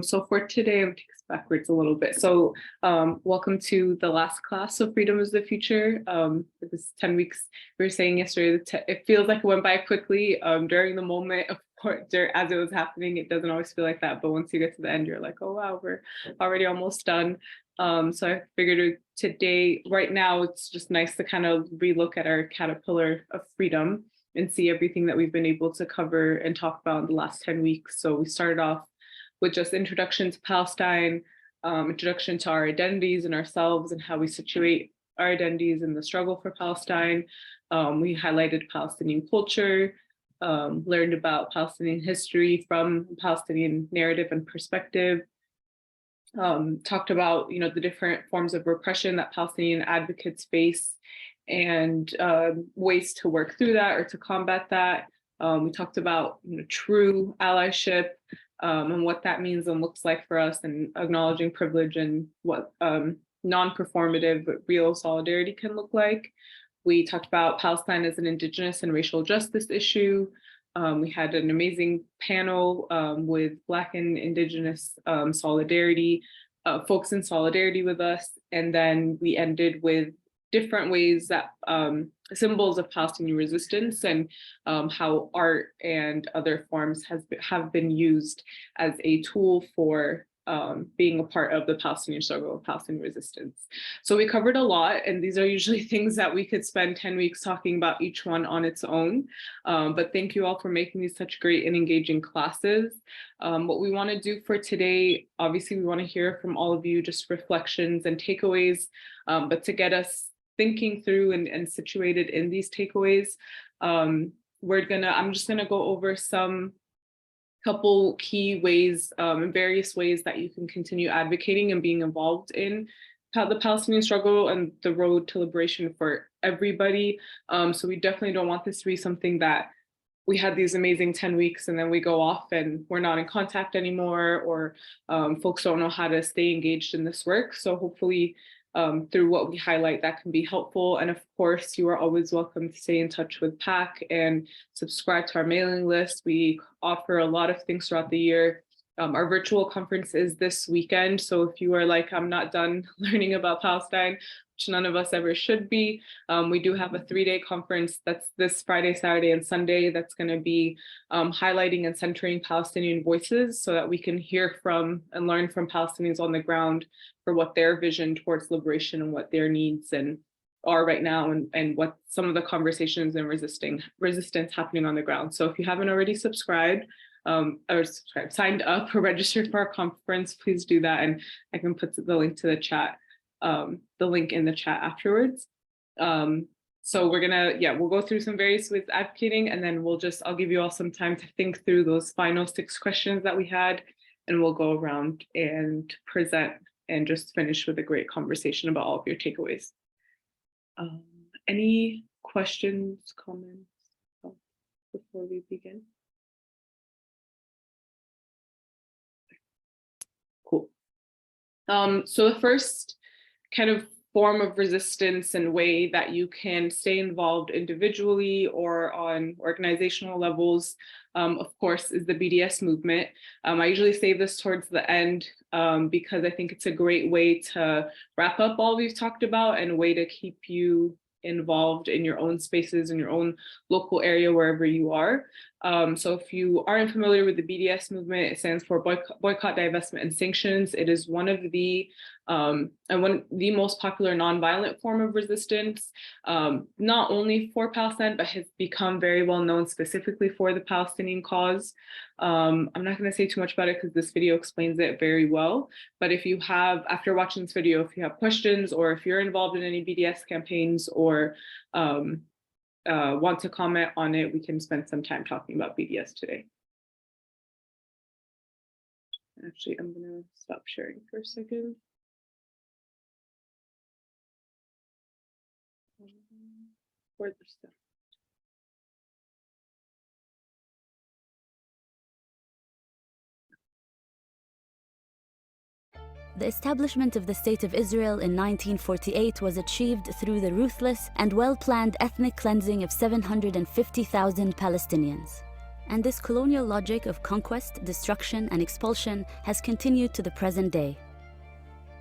So for today, I'm taking us backwards a little bit. So welcome to the last class of Freedom is the Future. For this 10 weeks, we were saying yesterday, it feels like it went by quickly during the moment. Of course, as it was happening, it doesn't always feel like that. But once you get to the end, you're like, oh, wow, we're already almost done. So I figured today, right now, it's just nice to kind of relook at our caterpillar of freedom and see everything that we've been able to cover and talk about in the last 10 weeks. So we started off with just introduction to Palestine, introduction to our identities and ourselves and how we situate our identities in the struggle for Palestine. We highlighted Palestinian culture, learned about Palestinian history from Palestinian narrative and perspective, talked about the different forms of repression that Palestinian advocates face and ways to work through that or to combat that. We talked about true allyship, and what that means and looks like for us, and acknowledging privilege and what non-performative but real solidarity can look like. We talked about Palestine as an Indigenous and racial justice issue. We had an amazing panel with Black and Indigenous solidarity, folks in solidarity with us. And then we ended with different ways that symbols of Palestinian resistance and how art and other forms have been used as a tool for being a part of the Palestinian struggle, Palestinian resistance. So we covered a lot, and these are usually things that we could spend 10 weeks talking about each one on its own. But thank you all for making these such great and engaging classes. What we want to do for today, obviously we want to hear from all of you just reflections and takeaways, but to get us thinking through and situated in these takeaways, I'm just gonna go over some couple key ways and various ways that you can continue advocating and being involved in the Palestinian struggle and the road to liberation for everybody. So we definitely don't want this to be something that we had these amazing 10 weeks and then we go off and we're not in contact anymore, or folks don't know how to stay engaged in this work. So hopefully through what we highlight, that can be helpful. And of course, you are always welcome to stay in touch with PAC and subscribe to our mailing list. We offer a lot of things throughout the year. Our virtual conference is this weekend. So if you are like, I'm not done learning about Palestine, which none of us ever should be, we do have a 3-day conference that's this Friday, Saturday, and Sunday that's going to be highlighting and centering Palestinian voices so that we can hear from and learn from Palestinians on the ground for what their vision towards liberation and what their needs are right now, and what some of the conversations and resistance happening on the ground. So if you haven't already subscribed, signed up or registered for our conference, please do that. And I can put the link to the chat, the link in the chat afterwards. So we'll go through some various ways advocating, and then I'll give you all some time to think through those final 6 questions that we had, and we'll go around and present and just finish with a great conversation about all of your takeaways. Any questions, comments before we begin? Cool. So the first kind of form of resistance and way that you can stay involved individually or on organizational levels, of course, is the BDS movement. I usually save this towards the end because I think it's a great way to wrap up all we've talked about and a way to keep you involved in your own spaces, in your own local area, wherever you are. So if you aren't familiar with the BDS movement, it stands for Boycott, Divestment, and Sanctions. It is one of the most popular nonviolent form of resistance, not only for Palestine, but has become very well known specifically for the Palestinian cause. I'm not going to say too much about it because this video explains it very well. But if you have, after watching this video, if you have questions or if you're involved in any BDS campaigns or want to comment on it, we can spend some time talking about BDS today. Actually, I'm going to stop sharing for a second. Where's the stuff? The establishment of the State of Israel in 1948 was achieved through the ruthless and well-planned ethnic cleansing of 750,000 Palestinians. And this colonial logic of conquest, destruction, and expulsion has continued to the present day.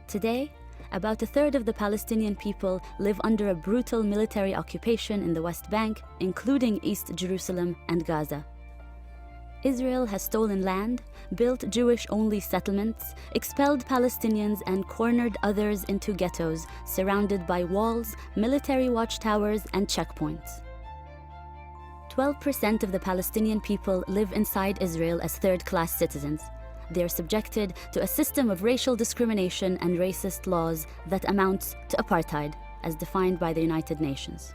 Today, about a third of the Palestinian people live under a brutal military occupation in the West Bank, including East Jerusalem and Gaza. Israel has stolen land, built Jewish-only settlements, expelled Palestinians, and cornered others into ghettos surrounded by walls, military watchtowers, and checkpoints. 12% of the Palestinian people live inside Israel as third-class citizens. They are subjected to a system of racial discrimination and racist laws that amounts to apartheid, as defined by the United Nations.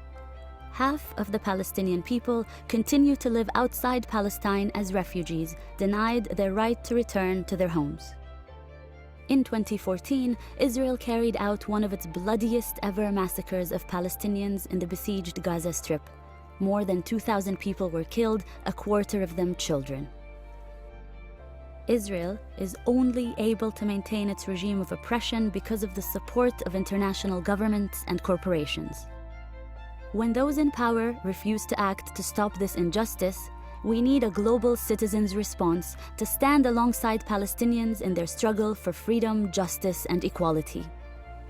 Half of the Palestinian people continue to live outside Palestine as refugees, denied their right to return to their homes. In 2014, Israel carried out one of its bloodiest ever massacres of Palestinians in the besieged Gaza Strip. More than 2,000 people were killed, a quarter of them children. Israel is only able to maintain its regime of oppression because of the support of international governments and corporations. When those in power refuse to act to stop this injustice, we need a global citizens' response to stand alongside Palestinians in their struggle for freedom, justice, and equality.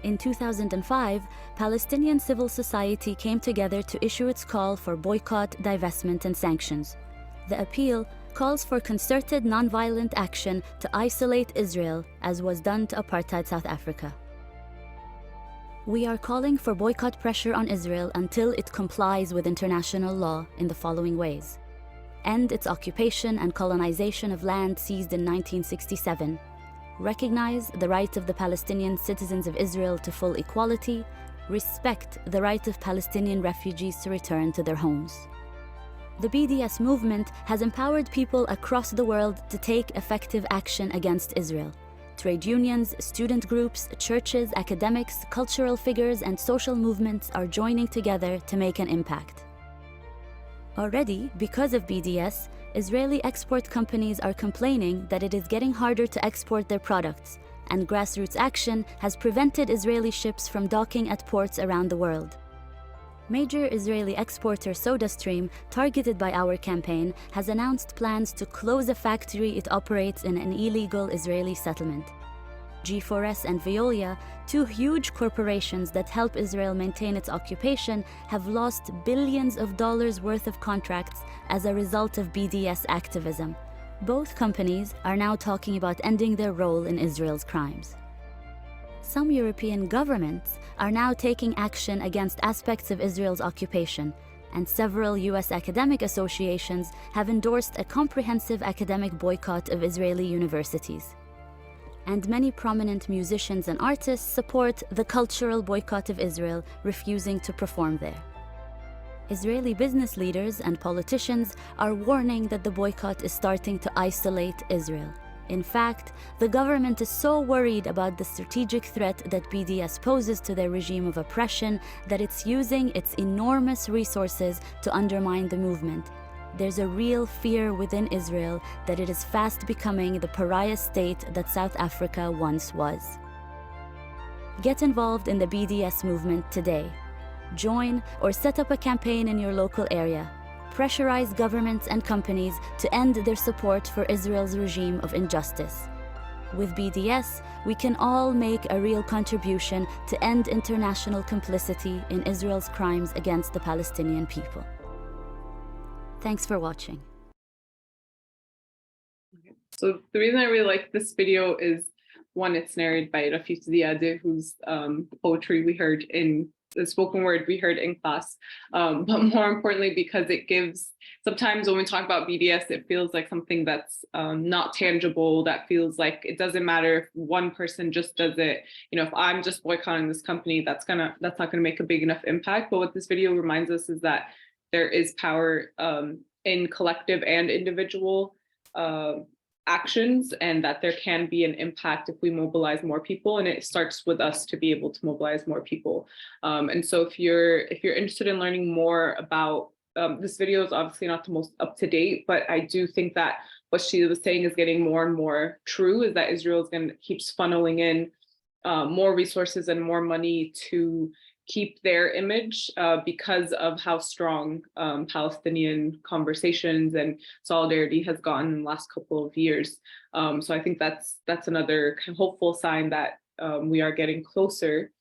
In 2005, Palestinian civil society came together to issue its call for boycott, divestment, and sanctions. The appeal calls for concerted nonviolent action to isolate Israel, as was done to apartheid South Africa. We are calling for boycott pressure on Israel until it complies with international law in the following ways: end its occupation and colonization of land seized in 1967, recognize the right of the Palestinian citizens of Israel to full equality, respect the right of Palestinian refugees to return to their homes. The BDS movement has empowered people across the world to take effective action against Israel. Trade unions, student groups, churches, academics, cultural figures, and social movements are joining together to make an impact. Already, because of BDS, Israeli export companies are complaining that it is getting harder to export their products, and grassroots action has prevented Israeli ships from docking at ports around the world. Major Israeli exporter SodaStream, targeted by our campaign, has announced plans to close a factory it operates in an illegal Israeli settlement. G4S and Veolia, two huge corporations that help Israel maintain its occupation, have lost billions of dollars worth of contracts as a result of BDS activism. Both companies are now talking about ending their role in Israel's crimes. Some European governments are now taking action against aspects of Israel's occupation, and several US academic associations have endorsed a comprehensive academic boycott of Israeli universities. And many prominent musicians and artists support the cultural boycott of Israel, refusing to perform there. Israeli business leaders and politicians are warning that the boycott is starting to isolate Israel. In fact, the government is so worried about the strategic threat that BDS poses to their regime of oppression that it's using its enormous resources to undermine the movement. There's a real fear within Israel that it is fast becoming the pariah state that South Africa once was. Get involved in the BDS movement today. Join or set up a campaign in your local area. Pressurize governments and companies to end their support for Israel's regime of injustice. With BDS, we can all make a real contribution to end international complicity in Israel's crimes against the Palestinian people. Thanks for watching. So the reason I really like this video is, one, it's narrated by Rafik Ziadeh, whose poetry we heard in the spoken word we heard in class, but more importantly, because it gives, sometimes when we talk about BDS, it feels like something that's not tangible, that feels like it doesn't matter if one person just does it. You know, if I'm just boycotting this company, that's not gonna make a big enough impact. But what this video reminds us is that there is power in collective and individual actions, and that there can be an impact if we mobilize more people, and it starts with us to be able to mobilize more people. And so if you're interested in learning more about this video, is obviously not the most up to date, but I do think that what she was saying is getting more and more true, is that Israel is going to keeps funneling in more resources and more money to keep their image because of how strong Palestinian conversations and solidarity has gotten in the last couple of years. So I think that's another kind of hopeful sign that we are getting closer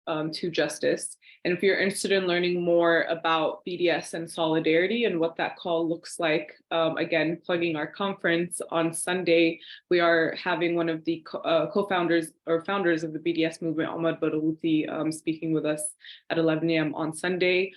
to justice. And if you're interested in learning more about BDS and solidarity and what that call looks like, again, plugging our conference on Sunday, we are having one of the co-founders or founders of the BDS movement, Omar Barouti, speaking with us at 11 a.m. on Sunday.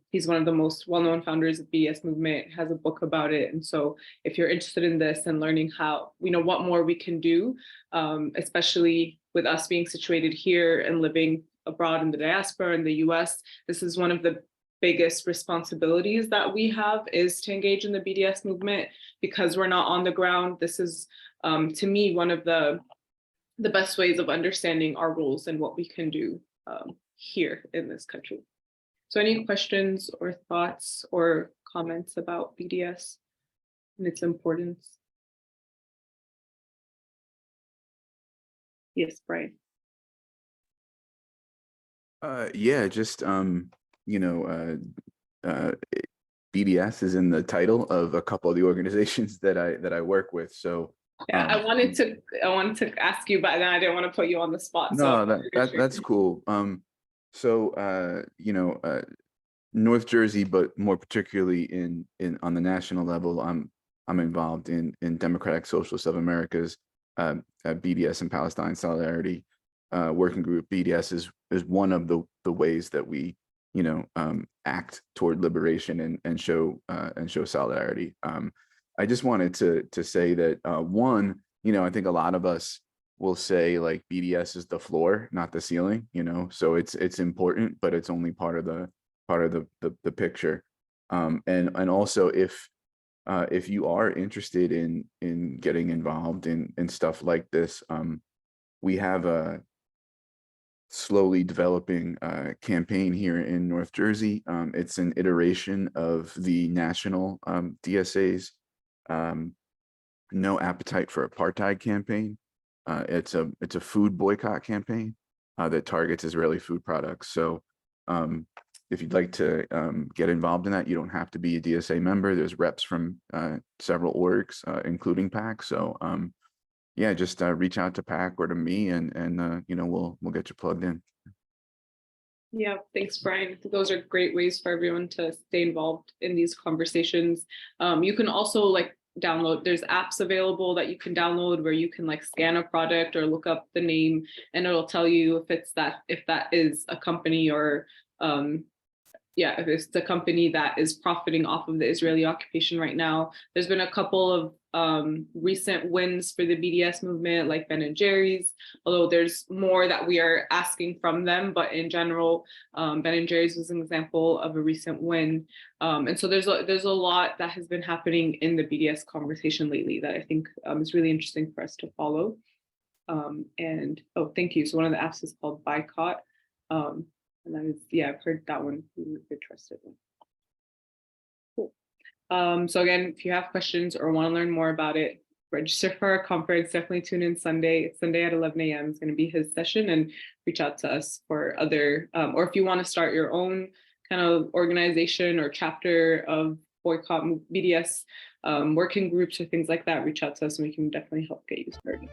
He's one of the most well-known founders of BDS movement, has a book about it. And so if you're interested in this and learning how, what more we can do, especially with us being situated here and living abroad in the diaspora in the US, this is one of the biggest responsibilities that we have, is to engage in the BDS movement because we're not on the ground. This is, to me, one of the best ways of understanding our roles and what we can do here in this country. So any questions or thoughts or comments about BDS and its importance? Yes, Brian. Yeah, just BDS is in the title of a couple of the organizations that I work with. So yeah, I wanted to ask you, but then I didn't want to put you on the spot. No, so that's cool. North Jersey, but more particularly in on the national level, I'm involved in Democratic Socialists of America's BDS and Palestine Solidarity working group. BDS is one of the ways that we act toward liberation and show solidarity. I just wanted to say that one, I think a lot of us will say like BDS is the floor, not the ceiling. So it's important, but it's only part of the picture. And also if you are interested in getting involved in stuff like this, we have a slowly developing campaign here in North Jersey. It's an iteration of the national DSA's No Appetite for Apartheid campaign. It's a food boycott campaign that targets Israeli food products. So if you'd like to get involved in that, you don't have to be a DSA member. There's reps from several orgs, including PAC. So yeah, just reach out to PAC or to me, and we'll get you plugged in. Yeah, thanks, Brian. Those are great ways for everyone to stay involved in these conversations. You can also download, there's apps available that you can download where you can scan a product or look up the name, and it'll tell you if that is a company or if it's the company that is profiting off of the Israeli occupation right now. There's been a couple of recent wins for the BDS movement, like Ben & Jerry's, although there's more that we are asking from them. But in general, Ben & Jerry's was an example of a recent win. And so there's a lot that has been happening in the BDS conversation lately that I think is really interesting for us to follow. Thank you. So one of the apps is called Boycott. And that is, I've heard that one. You could trust it. Cool. So again, if you have questions or want to learn more about it, register for our conference. Definitely tune in Sunday. It's Sunday at 11 a.m. It's going to be his session, and reach out to us for other, or if you want to start your own kind of organization or chapter of Boycott BDS working groups or things like that, reach out to us and we can definitely help get you started.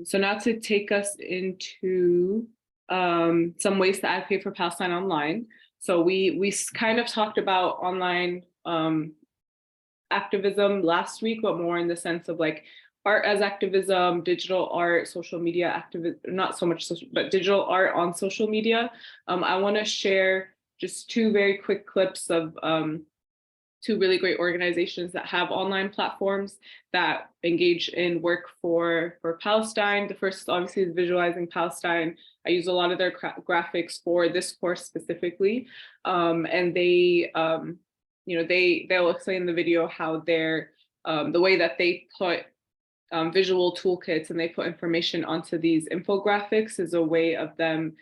So now to take us into some ways to advocate for Palestine online. So we kind of talked about online activism last week, but more in the sense of art as activism, digital art, social media activism, not so much social, but digital art on social media. I want to share just two very quick clips of two really great organizations that have online platforms that engage in work for Palestine. The first, obviously, is Visualizing Palestine. I use a lot of their graphics for this course specifically, and they'll explain in the video how the way that they put visual toolkits and they put information onto these infographics is a way of them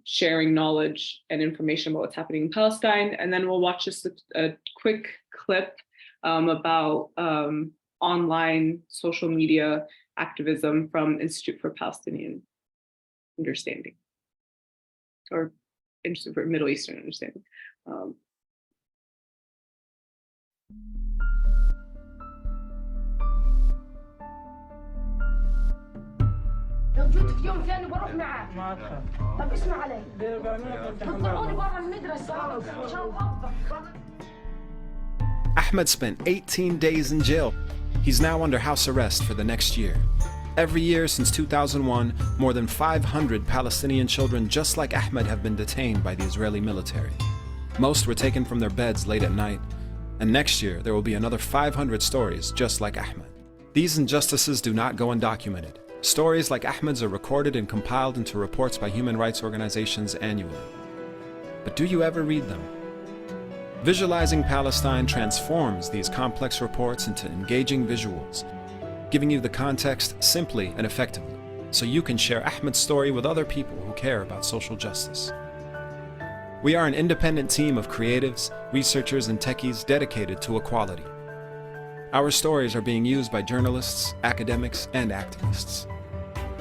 sharing knowledge and information about what's happening in Palestine. And then we'll watch just a quick clip about online social media activism from Institute for Palestinian Understanding. or interested for Middle Eastern understanding. لو جيت في يوم ثاني بروح معاك. ما أدخل. طب اسمع علي. بتطلعوني برا المدرسة عشان أوظف. Ahmed spent 18 days in jail. He's now under house arrest for the next year. Every year since 2001, more than 500 Palestinian children just like Ahmed have been detained by the Israeli military. Most were taken from their beds late at night, and next year there will be another 500 stories just like Ahmed. These injustices do not go undocumented. Stories like Ahmed's are recorded and compiled into reports by human rights organizations annually. But do you ever read them? Visualizing Palestine transforms these complex reports into engaging visuals, giving you the context simply and effectively, so you can share Ahmed's story with other people who care about social justice. We are an independent team of creatives, researchers, and techies dedicated to equality. Our stories are being used by journalists, academics, and activists.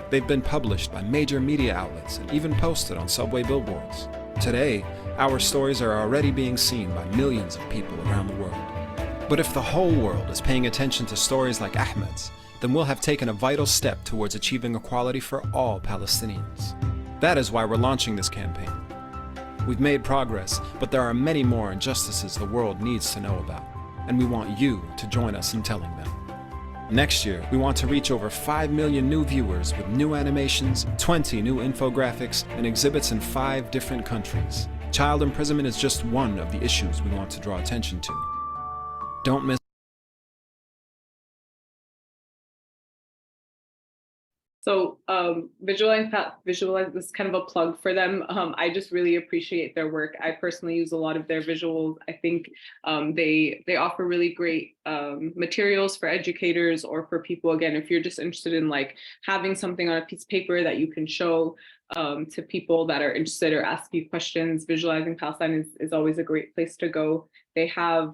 They've been published by major media outlets and even posted on subway billboards. Today, our stories are already being seen by millions of people around the world. But if the whole world is paying attention to stories like Ahmed's, then we'll have taken a vital step towards achieving equality for all Palestinians. That is why we're launching this campaign. We've made progress, but there are many more injustices the world needs to know about, and we want you to join us in telling them. Next year, we want to reach over 5 million new viewers with new animations, 20 new infographics, and exhibits in 5 different countries. Child imprisonment is just one of the issues we want to draw attention to. Don't miss. So visualize this is kind of a plug for them. I just really appreciate their work. I personally use a lot of their visuals. I think they offer really great materials for educators or for people, again, if you're just interested in like having something on a piece of paper that you can show to people that are interested or ask you questions. Visualizing Palestine is always a great place to go. They have,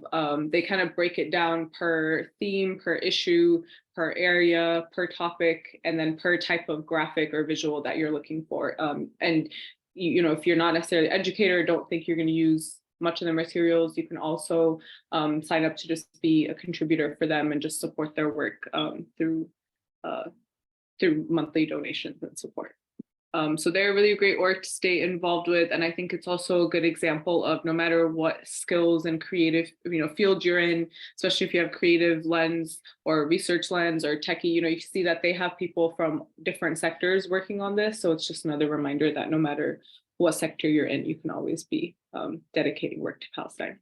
they kind of break it down per theme, per issue, per area, per topic, and then per type of graphic or visual that you're looking for. And you know, if you're not necessarily an educator, don't think you're going to use much of the materials, you can also sign up to just be a contributor for them and just support their work through monthly donations and support. So they're really a great org to stay involved with. And I think it's also a good example of no matter what skills and creative, field you're in, especially if you have creative lens or research lens or techie, you see that they have people from different sectors working on this. So it's just another reminder that no matter what sector you're in, you can always be dedicating work to Palestine.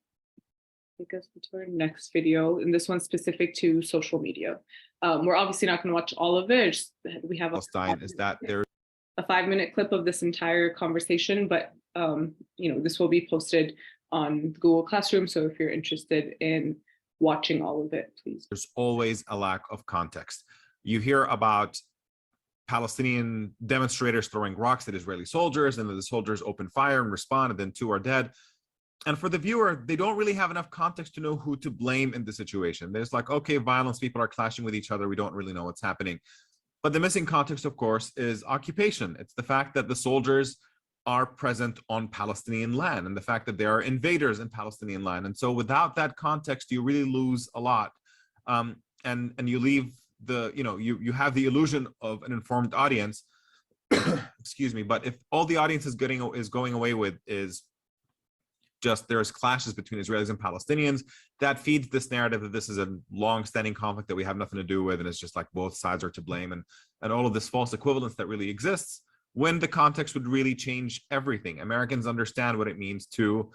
Take us to our next video, and this one's specific to social media. We're obviously not going to watch all of it. We have Palestine is that there a 5-minute clip of this entire conversation, but this will be posted on Google Classroom. So if you're interested in watching all of it, please. There's always a lack of context. You hear about Palestinian demonstrators throwing rocks at Israeli soldiers, and then the soldiers open fire and respond, and then 2 are dead. And for the viewer, they don't really have enough context to know who to blame in the situation. There's like, okay, violence, people are clashing with each other. We don't really know what's happening. But the missing context, of course, is occupation. It's the fact that the soldiers are present on Palestinian land and the fact that there are invaders in Palestinian land. And so without that context, you really lose a lot. And you leave you have the illusion of an informed audience, excuse me, but if all the audience is going away with is just there's clashes between Israelis and Palestinians, that feeds this narrative that this is a long-standing conflict that we have nothing to do with, and it's just like both sides are to blame, and all of this false equivalence that really exists, when the context would really change everything. Americans understand what it means to,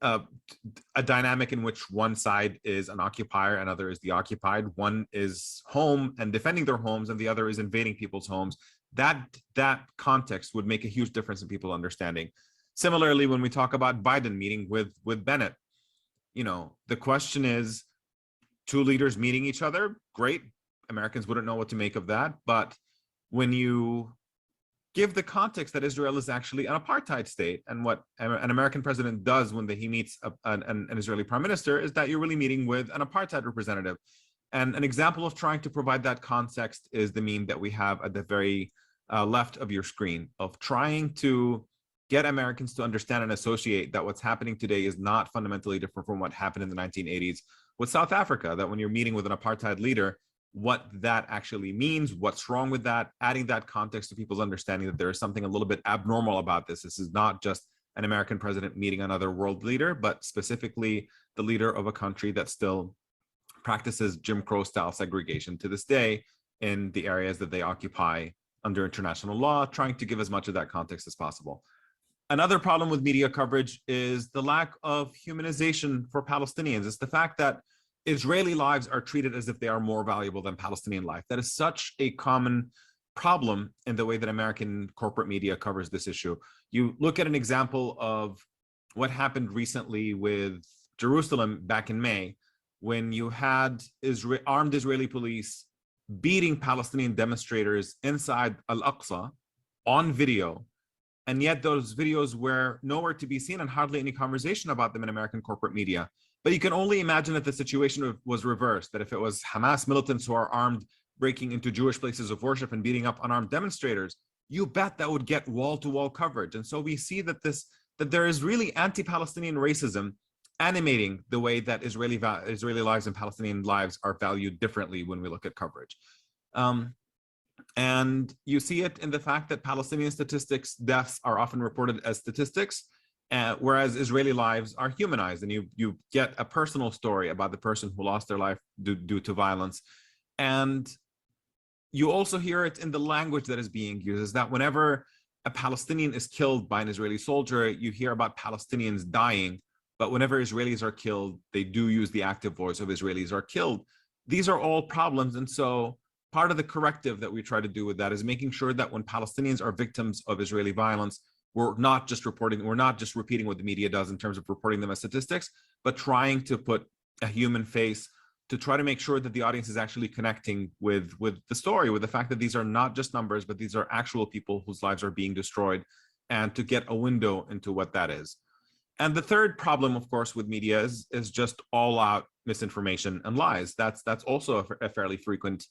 a dynamic in which one side is an occupier, another is the occupied. One is home and defending their homes, and the other is invading people's homes. That context would make a huge difference in people understanding. Similarly, when we talk about Biden meeting with Bennett, the question is 2 leaders meeting each other, great. Americans wouldn't know what to make of that. But when you give the context that Israel is actually an apartheid state, and what an American president does when he meets an Israeli prime minister is that you're really meeting with an apartheid representative. And an example of trying to provide that context is the meme that we have at the very left of your screen, of trying to get Americans to understand and associate that what's happening today is not fundamentally different from what happened in the 1980s with South Africa, that when you're meeting with an apartheid leader, what that actually means, what's wrong with that, adding that context to people's understanding that there is something a little bit abnormal about this. This is not just an American president meeting another world leader, but specifically the leader of a country that still practices Jim Crow style segregation to this day in the areas that they occupy under international law, trying to give as much of that context as possible. Another problem with media coverage is the lack of humanization for Palestinians. It's the fact that Israeli lives are treated as if they are more valuable than Palestinian life. That is such a common problem in the way that American corporate media covers this issue. You look at an example of what happened recently with Jerusalem back in May, when you had armed Israeli police beating Palestinian demonstrators inside Al-Aqsa on video. And yet those videos were nowhere to be seen and hardly any conversation about them in American corporate media. But you can only imagine that the situation was reversed, that if it was Hamas militants who are armed, breaking into Jewish places of worship and beating up unarmed demonstrators, you bet that would get wall-to-wall coverage. And so we see that there is really anti-Palestinian racism animating the way that Israeli lives and Palestinian lives are valued differently when we look at coverage. And you see it in the fact that Palestinian deaths are often reported as statistics, whereas Israeli lives are humanized, and you get a personal story about the person who lost their life due to violence. And you also hear it in the language that is being used, is that whenever a Palestinian is killed by an Israeli soldier, you hear about Palestinians dying, but whenever Israelis are killed, they do use the active voice of Israelis are killed. These are all problems. And so part of the corrective that we try to do with that is making sure that when Palestinians are victims of Israeli violence, we're not just repeating what the media does in terms of reporting them as statistics, but trying to put a human face to try to make sure that the audience is actually connecting with the story, with the fact that these are not just numbers, but these are actual people whose lives are being destroyed, and to get a window into what that is. And the third problem, of course, with media is just all out misinformation and lies. That's also a fairly frequent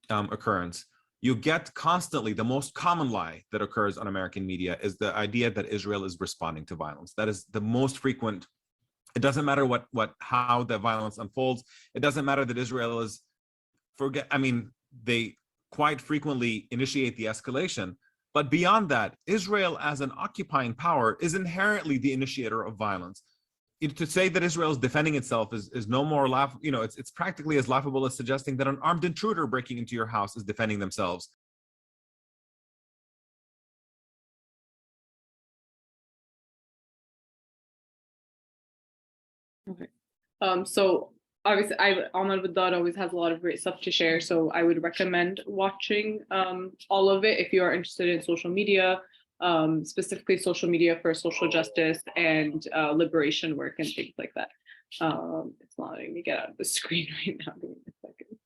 occurrence. You get constantly, the most common lie that occurs on American media is the idea that Israel is responding to violence. That is the most frequent. It doesn't matter how the violence unfolds. It doesn't matter that Israel is they quite frequently initiate the escalation. But beyond that, Israel as an occupying power is inherently the initiator of violence. To say that Israel is defending itself is no more it's practically as laughable as suggesting that an armed intruder breaking into your house is defending themselves. Okay. So obviously Ahmed Waddad always has a lot of great stuff to share. So I would recommend watching all of it if you are interested in social media, specifically social media for social justice and liberation work and things like that. It's not letting me get out of the screen right now. Give me a second.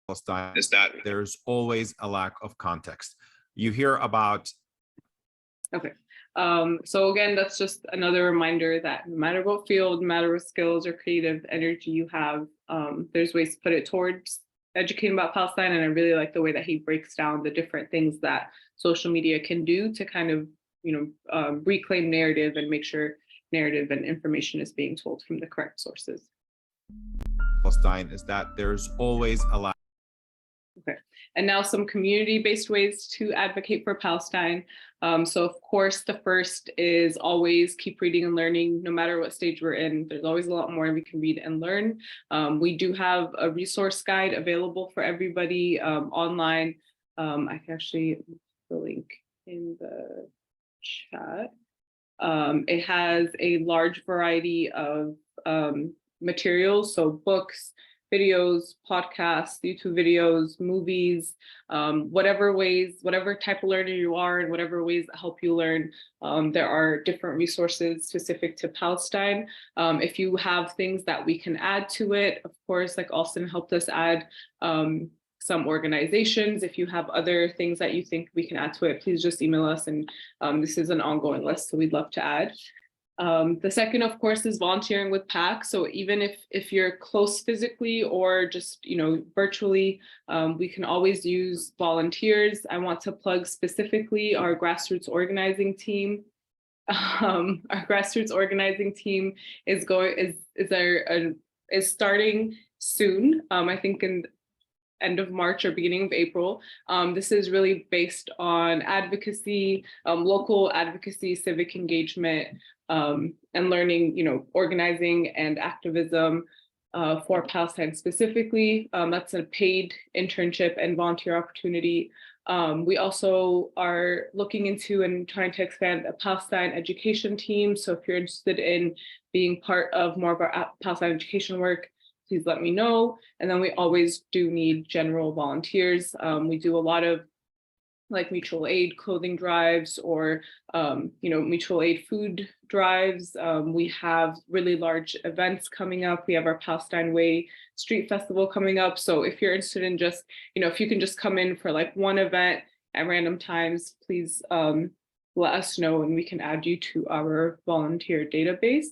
Palestine is that there's always a lack of context. You hear about. Okay. So again, that's just another reminder that no matter what field, no matter what skills or creative energy you have, there's ways to put it towards educating about Palestine. And I really like the way that he breaks down the different things that social media can do to kind of, reclaim narrative and make sure narrative and information is being told from the correct sources. Palestine is that there's always a lack. Okay, and now some community-based ways to advocate for Palestine. So of course, the first is always keep reading and learning, no matter what stage we're in. There's always a lot more we can read and learn. We do have a resource guide available for everybody online. I can actually put the link in the chat. It has a large variety of materials, so books, videos, podcasts, YouTube videos, movies, whatever type of learner you are and whatever ways that help you learn. There are different resources specific to Palestine. If you have things that we can add to it, of course, like Austin helped us add some organizations. If you have other things that you think we can add to it, please just email us. And this is an ongoing list, so we'd love to add. The second, of course, is volunteering with PAC. So even if you're close physically or just, virtually, we can always use volunteers. I want to plug specifically our grassroots organizing team. Our grassroots organizing team is starting soon. I think in end of March or beginning of April. This is really based on advocacy, local advocacy, civic engagement, and learning, organizing and activism for Palestine specifically. That's a paid internship and volunteer opportunity. We also are looking into and trying to expand a Palestine education team. So if you're interested in being part of more of our Palestine education work, please let me know. And then we always do need general volunteers. We do a lot of like mutual aid clothing drives or, mutual aid food drives. We have really large events coming up. We have our Palestine Way Street Festival coming up. So if you're interested in just, if you can just come in for like one event at random times, please let us know and we can add you to our volunteer database.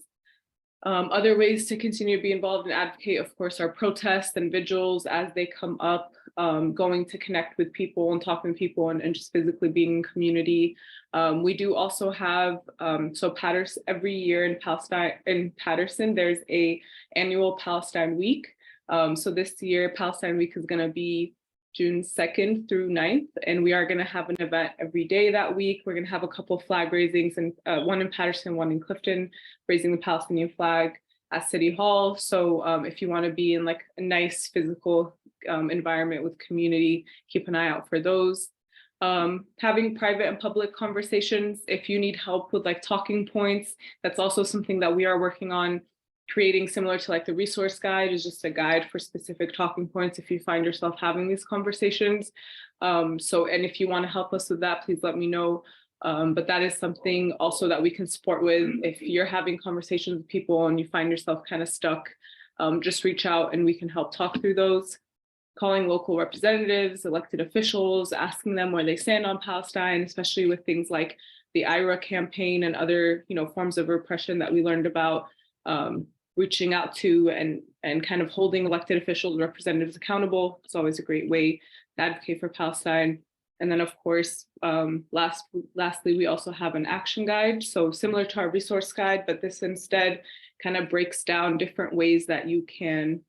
Other ways to continue to be involved and advocate, of course, are protests and vigils as they come up, going to connect with people and talking to people and just physically being in community. We do also have, Patterson, every year in Patterson, there's a annual Palestine Week. So this year, Palestine Week is gonna be June 2nd through 9th, and we are gonna have an event every day that week. We're gonna have a couple flag raisings, and one in Patterson, one in Clifton, raising the Palestinian flag at City Hall. So if you wanna be in like a nice physical environment with community, keep an eye out for those. Having private and public conversations, if you need help with like talking points, that's also something that we are working on. Creating similar to like the resource guide is just a guide for specific talking points if you find yourself having these conversations. And if you want to help us with that, please let me know. But that is something also that we can support with. If you're having conversations with people and you find yourself kind of stuck, just reach out and we can help talk through those. Calling local representatives, elected officials, asking them where they stand on Palestine, especially with things like the IRA campaign and other forms of repression that we learned about. Reaching out to and kind of holding elected officials, representatives accountable. It's always a great way to advocate for Palestine. And then of course, lastly, we also have an action guide. So similar to our resource guide, but this instead kind of breaks down different ways that you can,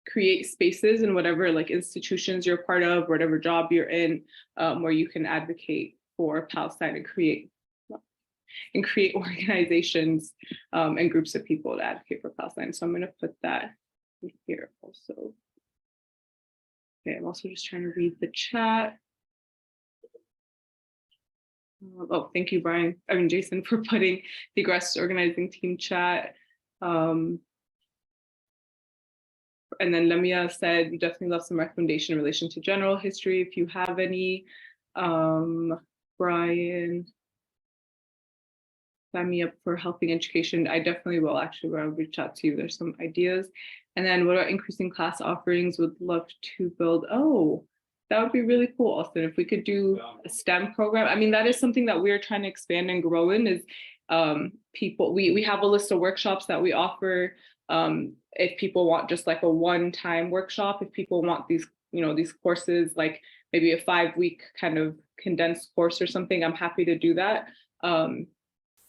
create spaces in whatever like institutions you're part of, whatever job you're in, where you can advocate for Palestine and create organizations and groups of people to advocate for Palestine. So I'm going to put that here also. Okay, I'm also just trying to read the chat. Oh, thank you, Jason, for putting the grassroots organizing team chat. And then Lemia said, we definitely love some recommendation in relation to general history if you have any. Brian, sign me up for helping education. I definitely will. Actually, I'll reach out to you. There's some ideas. And then what about increasing class offerings? Would love to build. Oh, that would be really cool, Austin. If we could do a STEM program. I mean, that is something that we're trying to expand and grow in is people, we have a list of workshops that we offer. If people want just like a one-time workshop, if people want these, these courses, like maybe a 5-week kind of condensed course or something, I'm happy to do that.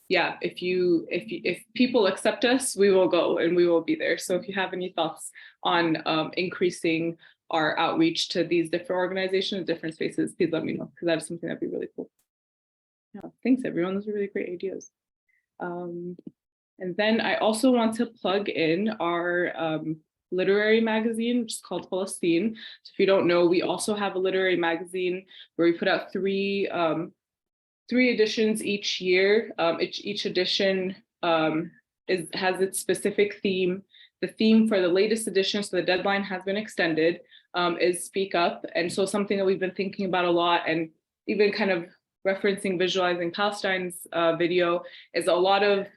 Yeah, if people accept us, we will go and we will be there. So if you have any thoughts on increasing our outreach to these different organizations, different spaces, please let me know, because that is something that'd be really cool. Yeah, thanks everyone. Those are really great ideas. And then I also want to plug in our literary magazine, which is called Palestine. So if you don't know, we also have a literary magazine where we put out three editions each year. Each edition has its specific theme. The theme for the latest edition, so the deadline has been extended, is Speak Up. And so something that we've been thinking about a lot, and even kind of referencing Visualizing Palestine's video, is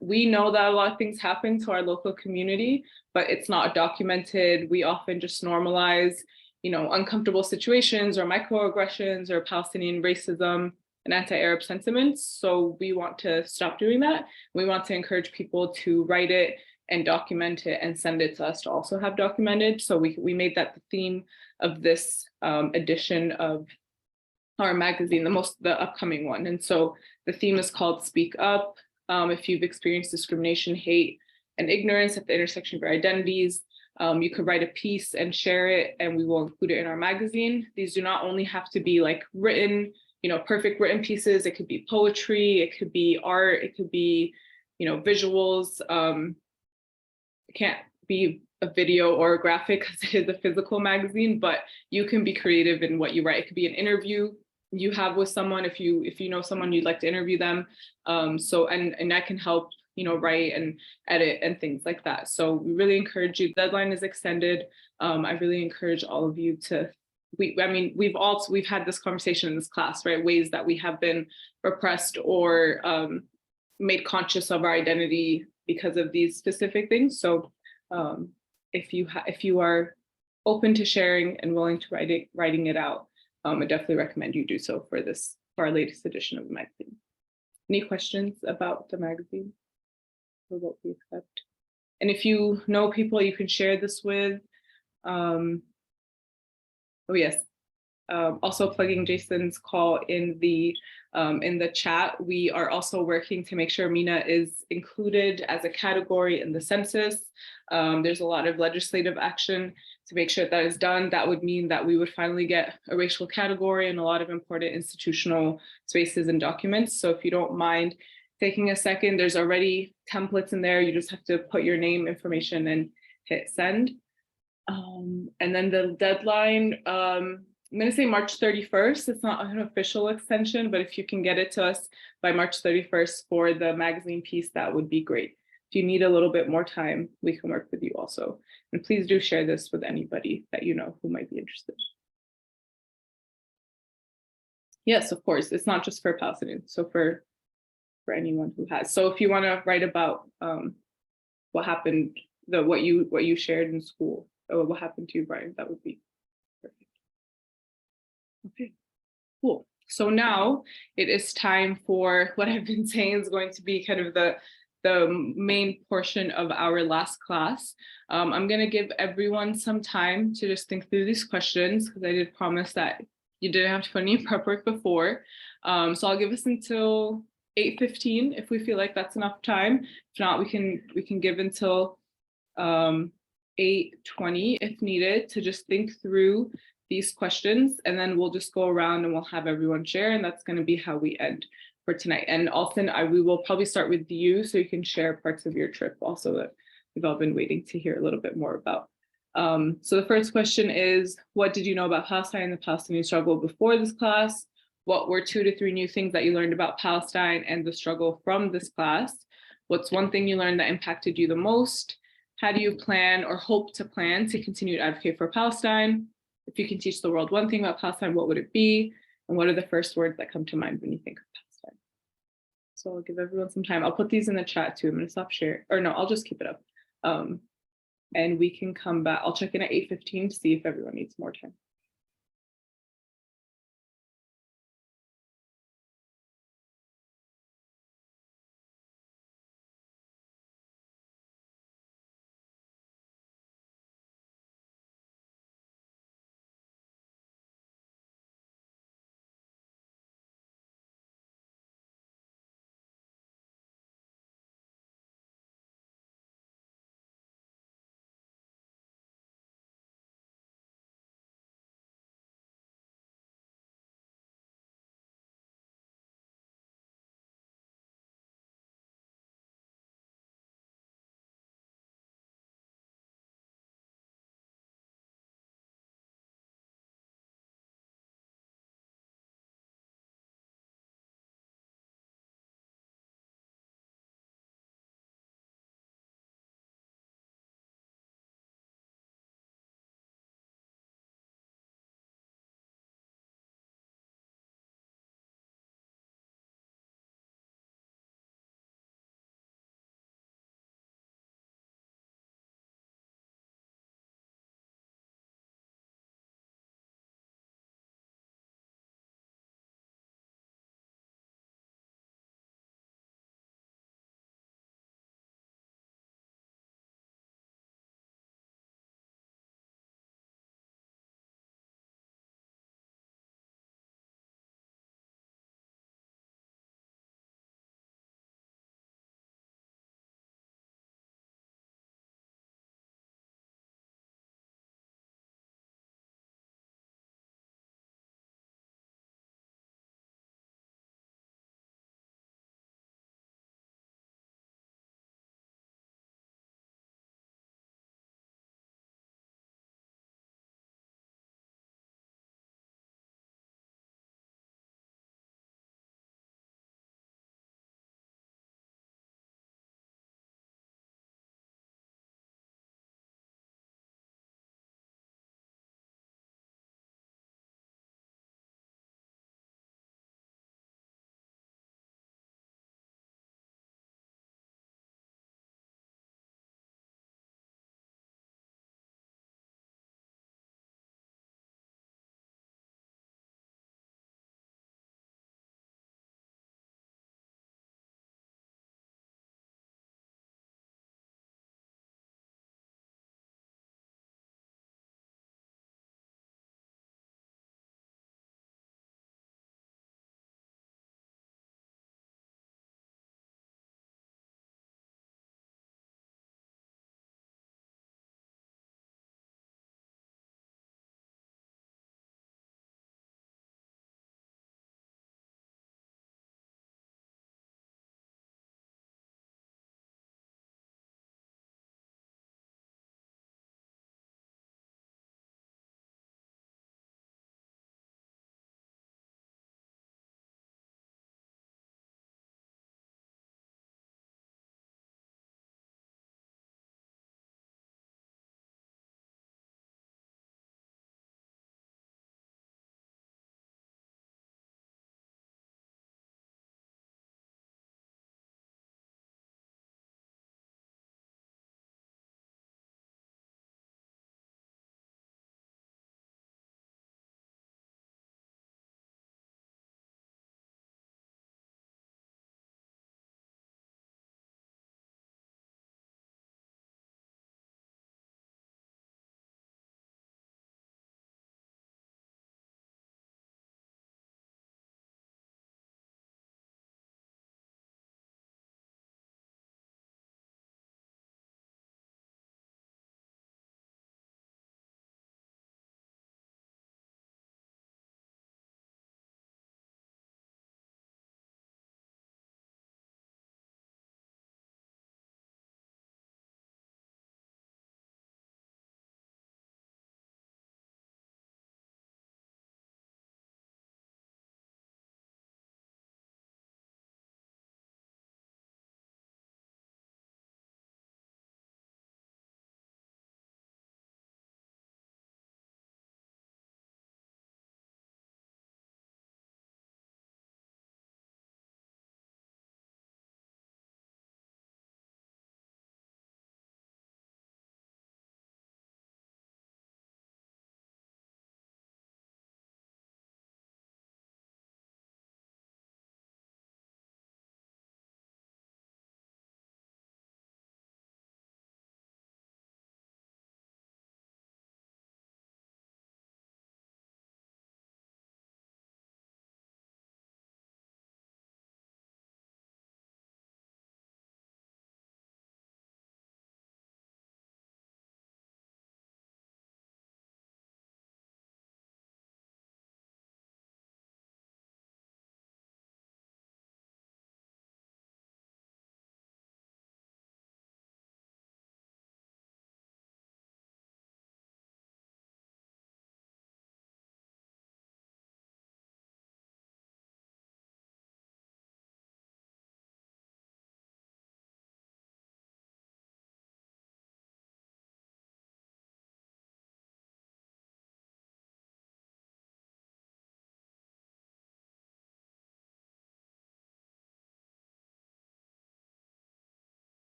we know that a lot of things happen to our local community, but it's not documented. We often just normalize, uncomfortable situations or microaggressions or Palestinian racism and anti-Arab sentiments. So we want to stop doing that. We want to encourage people to write it and document it and send it to us to also have documented. So we made that the theme of this edition of our magazine, the upcoming one. And so the theme is called Speak Up. If you've experienced discrimination, hate, and ignorance at the intersection of your identities, you could write a piece and share it, and we will include it in our magazine. These do not only have to be like written, perfect written pieces. It could be poetry, it could be art, it could be, visuals. It can't be a video or a graphic because it is a physical magazine, but you can be creative in what you write. It could be an interview you have with someone, if you know someone you'd like to interview them. So and I can help, write and edit and things like that. So we really encourage you. The deadline is extended. I really encourage all of you to. We've had this conversation in this class, right? Ways that we have been repressed or made conscious of our identity because of these specific things. So if you are open to sharing and willing to writing it out, I definitely recommend you do so for our latest edition of the magazine. Any questions about the magazine or what we accept? And if you know people you can share this with, oh yes, also plugging Jason's call in the chat. We are also working to make sure MENA is included as a category in the census. There's a lot of legislative action to make sure that is done. That would mean that we would finally get a racial category in a lot of important institutional spaces and documents. So if you don't mind taking a second, there's already templates in there. You just have to put your name, information, and hit send. And then the deadline, I'm going to say March 31st. It's not an official extension, but if you can get it to us by March 31st for the magazine piece, that would be great. If you need a little bit more time, we can work with you also. And please do share this with anybody that you know who might be interested. Yes, of course. It's not just for Palestinians, so for anyone who has. So if you want to write about what happened, what you shared in school, or what happened to you, Brian, that would be perfect. Okay, cool. So now it is time for what I've been saying is going to be kind of the main portion of our last class. I'm going to give everyone some time to just think through these questions because I did promise that you didn't have to put any prep work before. So I'll give us until 8:15 if we feel like that's enough time. If not, we can give until 8:20 if needed to just think through these questions, and then we'll just go around and we'll have everyone share, and that's going to be how we end for tonight. And Alton, we will probably start with you so you can share parts of your trip also that we've all been waiting to hear a little bit more about. So the first question is, what did you know about Palestine and the Palestinian struggle before this class? What were 2 to 3 new things that you learned about Palestine and the struggle from this class? What's one thing you learned that impacted you the most? How do you plan or hope to plan to continue to advocate for Palestine? If you can teach the world one thing about Palestine, what would it be? And what are the first words that come to mind when you think of Palestine? So I'll give everyone some time. I'll put these in the chat too. I'm going to stop sharing. Or no, I'll just keep it up. And we can come back. I'll check in at 8:15 to see if everyone needs more time.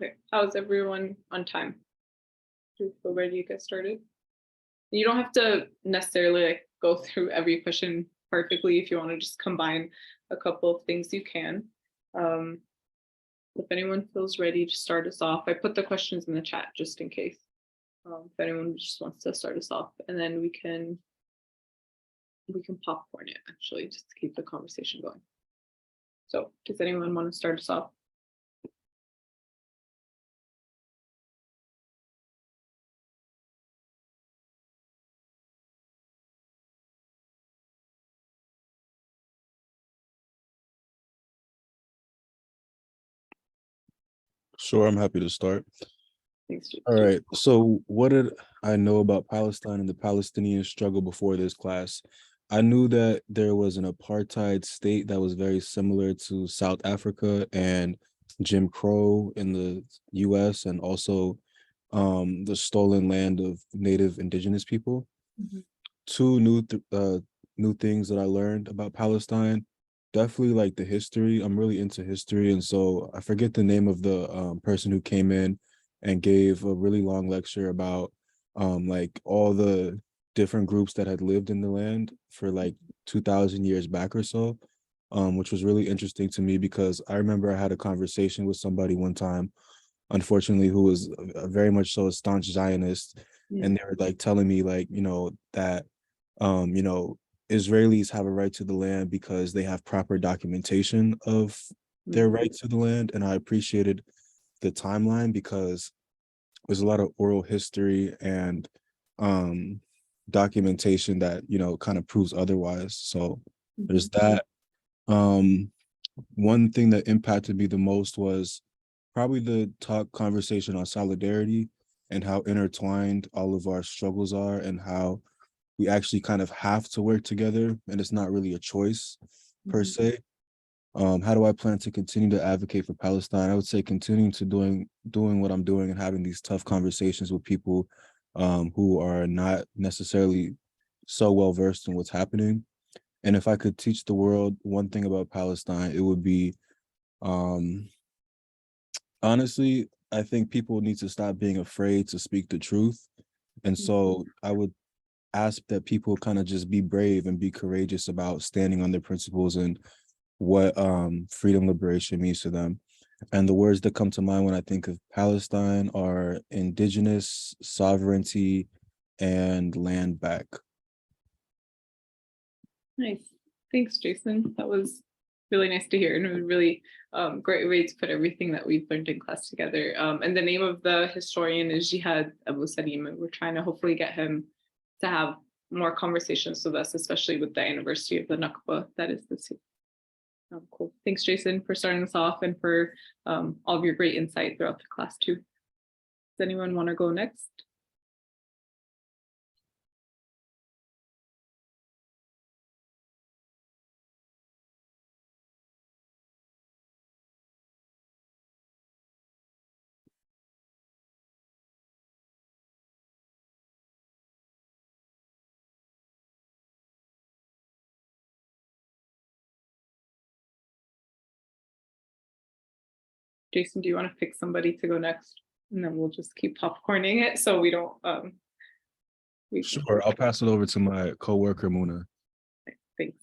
Okay, how's everyone on time? Do you feel ready to get started? You don't have to necessarily like go through every question perfectly. If you want to just combine a couple of things, you can. If anyone feels ready to start us off, I put the questions in the chat just in case. If anyone just wants to start us off, and then we can popcorn it actually just to keep the conversation going. So does anyone want to start us off? Sure, I'm happy to start. Thanks, Jason. All right. So what did I know about Palestine and the Palestinian struggle before this class? I knew that there was an apartheid state that was very similar to South Africa and Jim Crow in the US, and also the stolen land of Native indigenous people. Mhm. Two new things that I learned about Palestine. Definitely like the history. I'm really into history. And so I forget the name of the person who came in and gave a really long lecture about like all the different groups that had lived in the land for like 2000 years back or so, which was really interesting to me because I remember I had a conversation with somebody one time, unfortunately, who was very much so a staunch Zionist. Mm. And they were like telling me like, that, Israelis have a right to the land because they have proper documentation of their right to the land. And I appreciated the timeline because there's a lot of oral history and documentation that, kind of proves otherwise. So there's that. One thing that impacted me the most was probably the conversation on solidarity and how intertwined all of our struggles are and how we actually kind of have to work together and it's not really a choice per se. How do I plan to continue to advocate for Palestine? I would say continuing to doing what I'm doing and having these tough conversations with people who are not necessarily so well versed in what's happening. And if I could teach the world one thing about Palestine, it would be, honestly, I think people need to stop being afraid to speak the truth. And so I would ask that people kind of just be brave and be courageous about standing on their principles and what freedom liberation means to them. And the words that come to mind when I think of Palestine are indigenous, sovereignty, and land back. Nice. Thanks, Jason. That was really nice to hear and a really great way to put everything that we've learned in class together. And the name of the historian is Jihad Abu Salim, and we're trying to hopefully get him to have more conversations with us, especially with the anniversary of the Nakba that is this year. Cool. Thanks, Jason, for starting us off and for all of your great insight throughout the class too. Does anyone want to go next? Jason, do you want to pick somebody to go next? And then we'll just keep popcorning it so we don't Sure, I'll pass it over to my coworker, Muna. Thanks.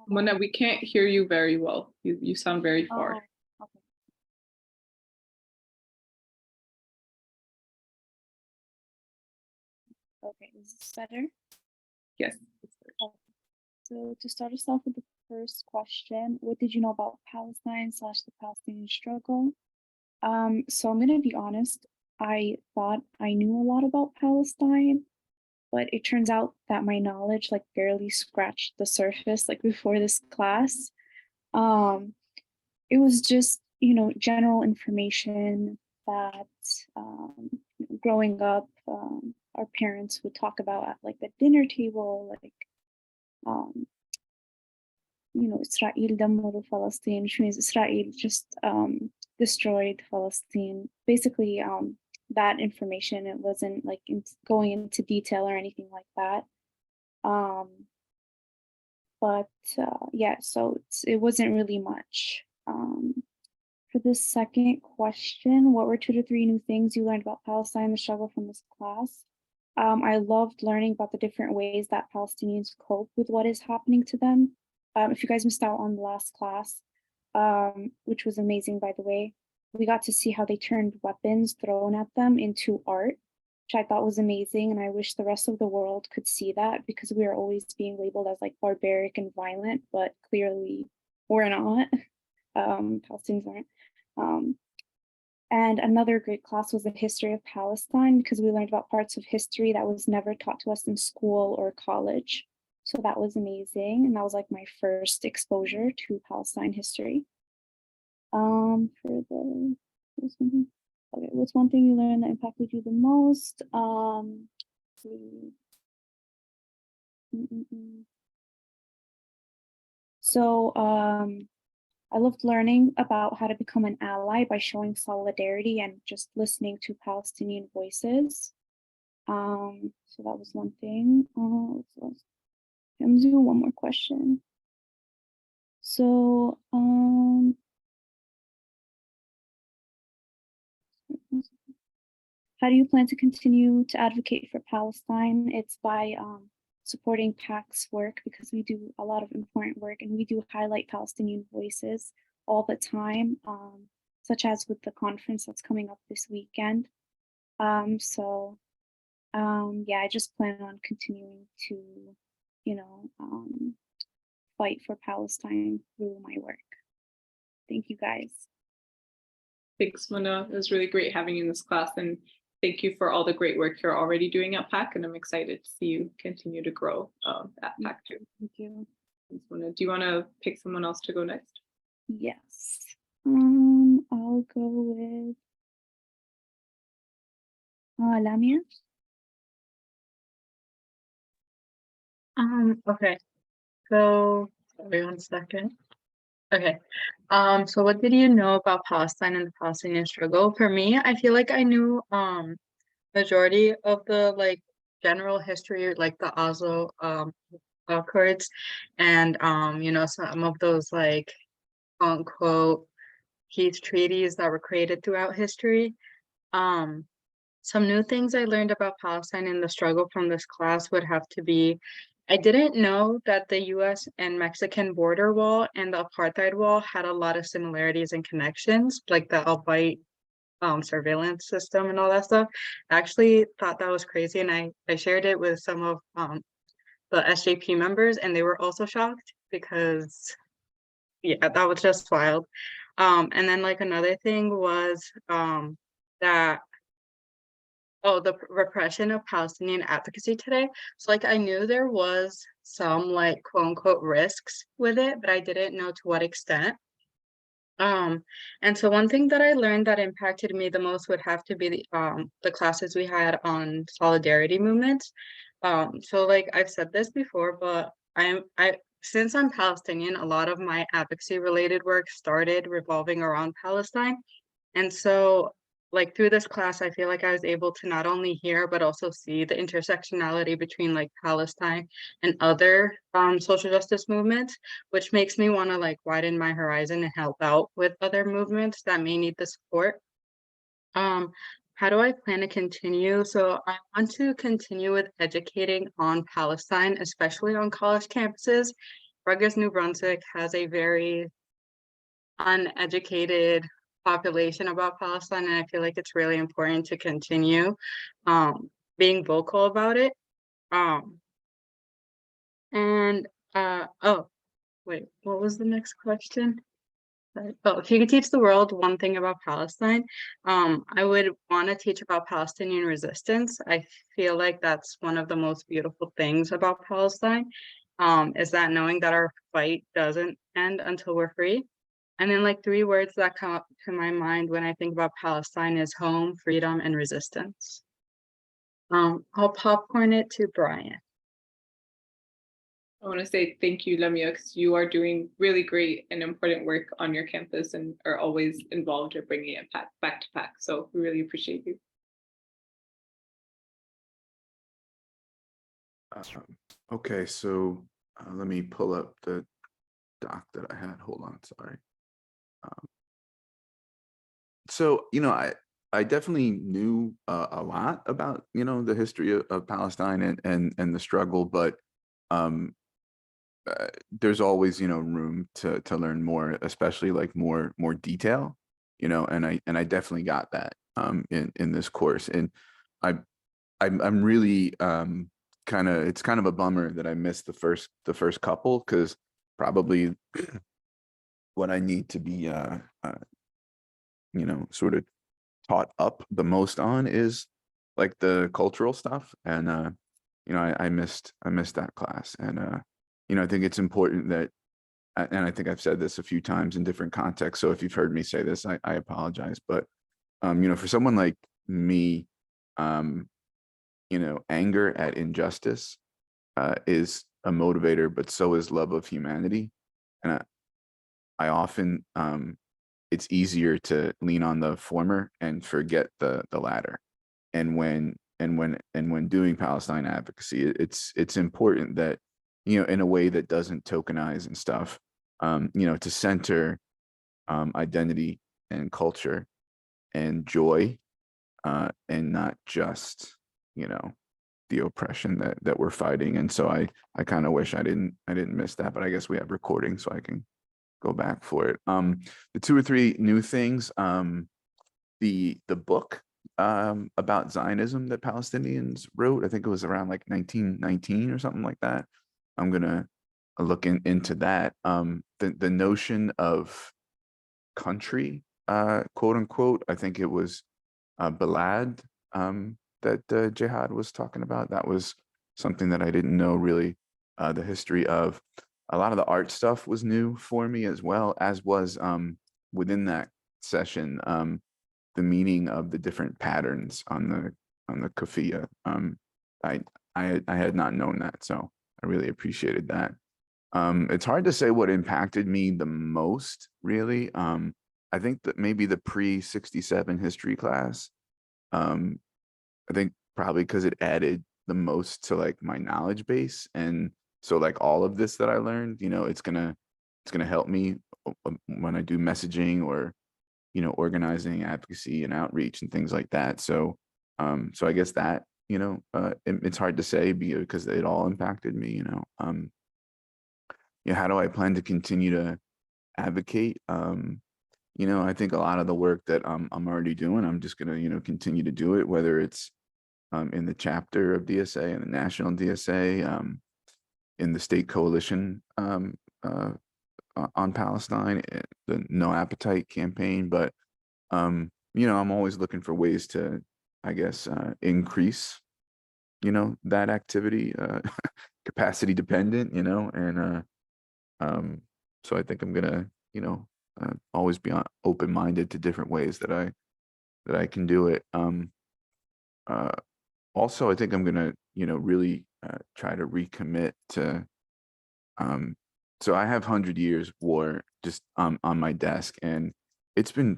Muna, we can't hear you very well. You sound very far. Oh, okay. Okay, is this better? Yes. Okay. So to start us off with the first question, what did you know about Palestine / the Palestinian struggle? So I'm gonna be honest, I thought I knew a lot about Palestine, but it turns out that my knowledge like barely scratched the surface like before this class. It was just, general information that growing up, our parents would talk about at like the dinner table, like, Israel دمروا Palestine, which means Israel just destroyed Palestine. Basically, that information, it wasn't like going into detail or anything like that. But yeah, so it wasn't really much. For the second question, what were 2 to 3 new things you learned about Palestine and the struggle from this class? I loved learning about the different ways that Palestinians cope with what is happening to them. If you guys missed out on the last class, which was amazing, by the way, we got to see how they turned weapons thrown at them into art, which I thought was amazing. And I wish the rest of the world could see that, because we are always being labeled as like barbaric and violent, but clearly we're not. Palestinians aren't. And another great class was the history of Palestine, because we learned about parts of history that was never taught to us in school or college. So that was amazing. And that was like my first exposure to Palestine history. For the, okay, what's one thing you learned that impacted you the most? Let's see. So I loved learning about how to become an ally by showing solidarity and just listening to Palestinian voices. So that was one thing. I'm gonna do one more question. So how do you plan to continue to advocate for Palestine? It's by supporting PAC's work, because we do a lot of important work and we do highlight Palestinian voices all the time, such as with the conference that's coming up this weekend. Yeah, I just plan on continuing to, fight for Palestine through my work. Thank you guys. Thanks, Mona. It was really great having you in this class, and thank you for all the great work you're already doing at PAC, and I'm excited to see you continue to grow at PAC too. Thank you. Thanks, Mona. Do you want to pick someone else to go next? Yes. I'll go with Lamia. Okay. So wait 1 second. Okay. So what did you know about Palestine and the Palestinian struggle? For me, I feel like I knew majority of the like general history, like the Oslo Accords, and some of those like quote unquote peace treaties that were created throughout history. Some new things I learned about Palestine and the struggle from this class would have to be, I didn't know that the US and Mexican border wall and the apartheid wall had a lot of similarities and connections, like the Al-Bayt surveillance system and all that stuff. I actually thought that was crazy, and I shared it with some of the SJP members, and they were also shocked, because yeah, that was just wild. And then like another thing was that the repression of Palestinian advocacy today. So like I knew there was some like quote unquote risks with it, but I didn't know to what extent. And so one thing that I learned that impacted me the most would have to be the classes we had on solidarity movements. So like I've said this before, but since I'm Palestinian, a lot of my advocacy related work started revolving around Palestine. And so like through this class, I feel like I was able to not only hear, but also see the intersectionality between like Palestine and other social justice movements, which makes me want to like widen my horizon and help out with other movements that may need the support. How do I plan to continue? So I want to continue with educating on Palestine, especially on college campuses. Rutgers, New Brunswick has a very uneducated population about Palestine, and I feel like it's really important to continue being vocal about it. Oh wait, what was the next question? Oh, if you could teach the world one thing about Palestine, I would want to teach about Palestinian resistance. I feel like that's one of the most beautiful things about Palestine, is that knowing that our fight doesn't end until we're free. And then like 3 words that come up to my mind when I think about Palestine is home, freedom, and resistance. I'll popcorn it to Brian. I want to say thank you, Lamia, because you are doing really great and important work on your campus and are always involved in bringing it back to PAC. So we really appreciate you. Okay, so let me pull up the doc that I had. Hold on, sorry. So, I definitely knew a lot about, the history of Palestine and the struggle, but um, there's always, room to learn more, especially like more detail, and I definitely got that in this course. And I I'm really it's kind of a bummer that I missed the first couple, because probably what I need to be sort of taught up the most on is like the cultural stuff. And I missed that class. And I think it's important that, and I think I've said this a few times in different contexts, so if you've heard me say this, I apologize. But for someone like me, anger at injustice is a motivator, but so is love of humanity. And I often it's easier to lean on the former and forget the latter. And when doing Palestine advocacy, it's important that, in a way that doesn't tokenize and stuff, to center identity and culture and joy, and not just, the oppression that we're fighting. And so I kind of wish I didn't miss that, but I guess we have recording, so I can go back for it. The 2 or 3 new things, the book about Zionism that Palestinians wrote, I think it was around like 1919 or something like that. I'm gonna look into that. The notion of country, quote unquote, I think it was Balad that Jihad was talking about. That was something that I didn't know really the history of. A lot of the art stuff was new for me, as well as was within that session, the meaning of the different patterns on the kufiyya. I had not known that, so I really appreciated that. It's hard to say what impacted me the most, really. I think that maybe the pre-67 history class. I think probably because it added the most to like my knowledge base. And so like all of this that I learned, it's gonna help me when I do messaging or, organizing advocacy and outreach and things like that. So so I guess that, it's hard to say because it all impacted me. How do I plan to continue to advocate? I think a lot of the work that I'm already doing, I'm just gonna, continue to do it, whether it's in the chapter of DSA and the national DSA, in the state coalition on Palestine, the No Appetite campaign. But I'm always looking for ways to, I guess, increase, that activity, capacity dependent, and so I think I'm gonna, always be open-minded to different ways that I can do it. Also, I think I'm gonna, really try to recommit to. So I have 100 Years War just on my desk, and it's been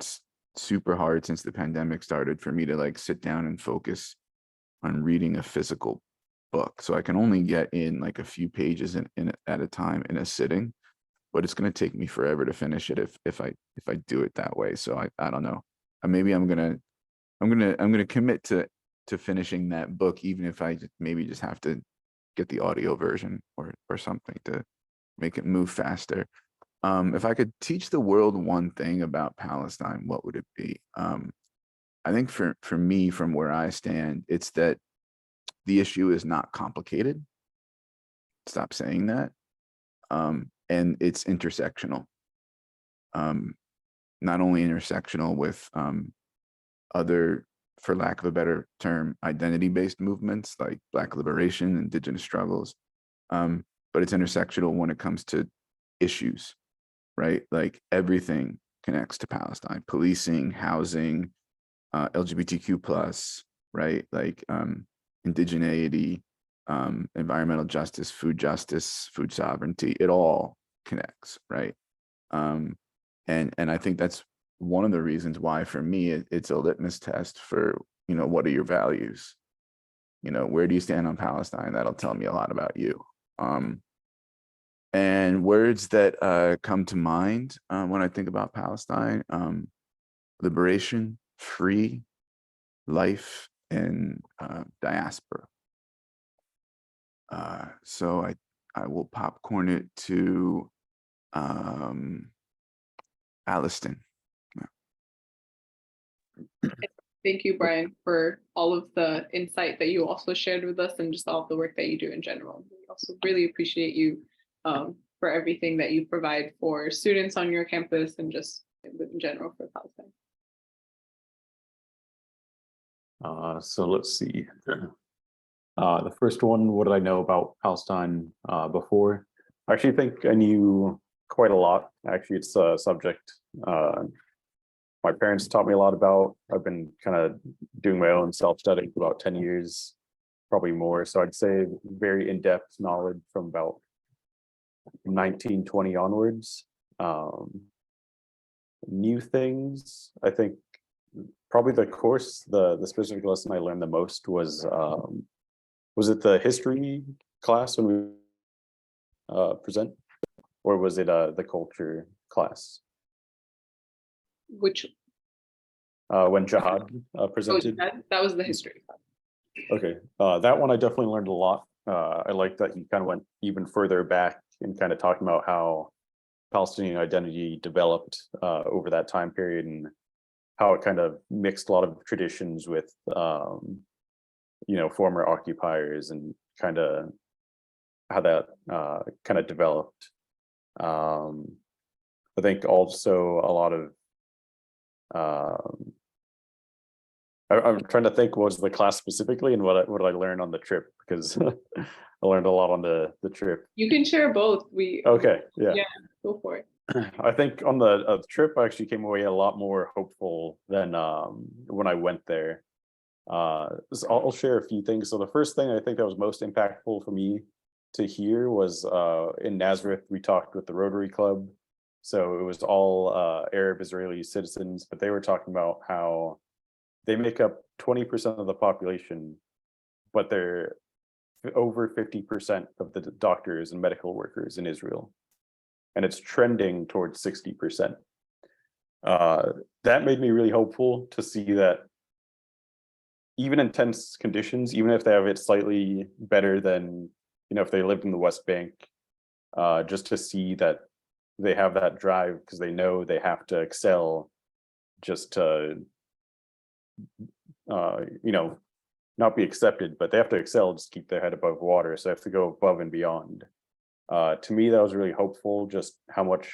super hard since the pandemic started for me to like sit down and focus on reading a physical book. So I can only get in like a few pages in at a time in a sitting, but it's going to take me forever to finish it if I do it that way. So I don't know. Maybe I'm gonna commit to finishing that book, even if I maybe just have to get the audio version or something to make it move faster. If I could teach the world one thing about Palestine, what would it be? I think for me, from where I stand, it's that the issue is not complicated. Stop saying that. And it's intersectional. Not only intersectional with other, for lack of a better term, identity-based movements like Black liberation, Indigenous struggles, but it's intersectional when it comes to issues, right? Like everything connects to Palestine: policing, housing, LGBTQ+, right? Like indigeneity, environmental justice, food sovereignty. It all connects, right? And I think that's one of the reasons why, for me, it's a litmus test for, what are your values? Where do you stand on Palestine? That'll tell me a lot about you. And words that come to mind when I think about Palestine: liberation, free, life, and diaspora. So I will popcorn it to Alliston. Thank you, Brian, for all of the insight that you also shared with us and just all of the work that you do in general. We also really appreciate you for everything that you provide for students on your campus and just in general for Palestine. So let's see. The first one, what did I know about Palestine before? I actually think I knew quite a lot. Actually, it's a subject my parents taught me a lot about. I've been kind of doing my own self-study for about 10 years, probably more. So I'd say very in-depth knowledge from about 1920 onwards. New things, I think probably the course, the specific lesson I learned the most was it the history class when we present, or was it the culture class? Which when Jihad presented? That was the history. Okay, that one I definitely learned a lot. I like that he kind of went even further back and kind of talking about how Palestinian identity developed over that time period and how it kind of mixed a lot of traditions with former occupiers and kind of how that kind of developed. I think also a lot of I'm trying to think what was the class specifically and what I learned on the trip, because I learned a lot on the trip. You can share both. Okay, yeah, go for it. I think on the trip I actually came away a lot more hopeful than when I went there. So I'll share a few things. So the first thing I think that was most impactful for me to hear was in Nazareth we talked with the Rotary Club. So it was all Arab Israeli citizens, but they were talking about how they make up 20% of the population, but they're over 50% of the doctors and medical workers in Israel. And it's trending towards 60%. That made me really hopeful to see that even in tense conditions, even if they have it slightly better than, if they lived in the West Bank, just to see that they have that drive because they know they have to excel just to, not be accepted, but they have to excel just to keep their head above water. So they have to go above and beyond. To me, that was really hopeful, just how much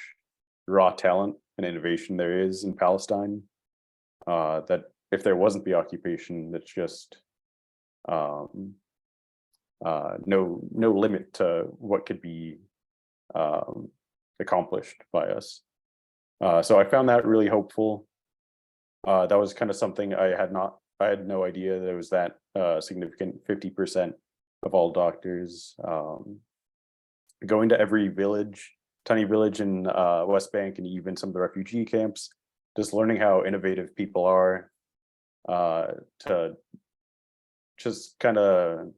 raw talent and innovation there is in Palestine. That if there wasn't the occupation, that's just no limit to what could be accomplished by us. So I found that really hopeful. That was kind of something I had no idea there was that significant 50% of all doctors. Going to every village, tiny village in West Bank and even some of the refugee camps, just learning how innovative people are to just kind of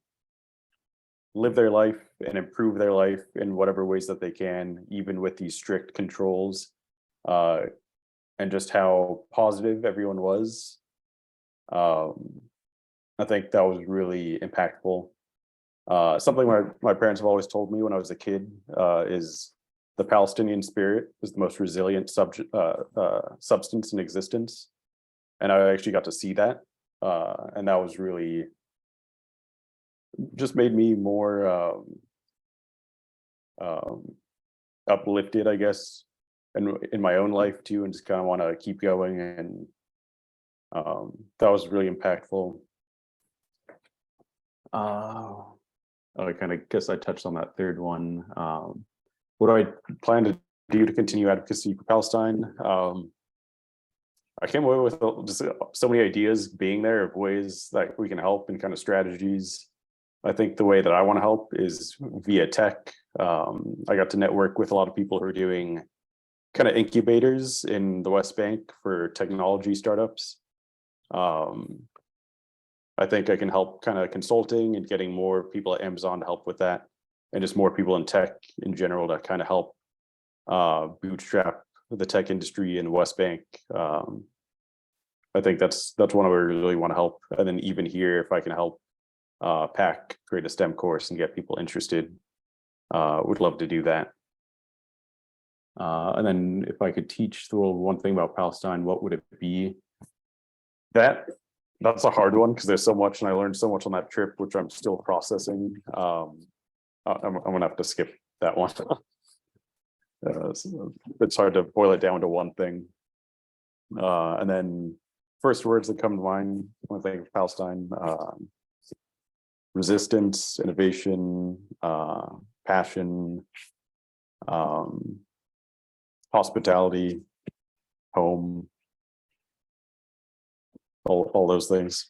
live their life and improve their life in whatever ways that they can, even with these strict controls, and just how positive everyone was. I think that was really impactful. Something my parents have always told me when I was a kid is the Palestinian spirit is the most resilient substance in existence. And I actually got to see that. And that was really just made me more uplifted, I guess, and in my own life too, and just kind of want to keep going. And that was really impactful. I kind of guess I touched on that third one. What do I plan to do to continue advocacy for Palestine? I came away with just so many ideas being there of ways that we can help and kind of strategies. I think the way that I want to help is via tech. I got to network with a lot of people who are doing kind of incubators in the West Bank for technology startups. I think I can help kind of consulting and getting more people at Amazon to help with that. and just more people in tech in general to kind of help bootstrap the tech industry in the West Bank. I think that's one where we really want to help. And then even here, if I can help PAC create a STEM course and get people interested, would love to do that. And then if I could teach the world one thing about Palestine, what would it be? That's a hard one because there's so much, and I learned so much on that trip, which I'm still processing. I'm gonna have to skip that one. So it's hard to boil it down to one thing. And then first words that come to mind when I think of Palestine: resistance, innovation, passion, hospitality, home, all those things.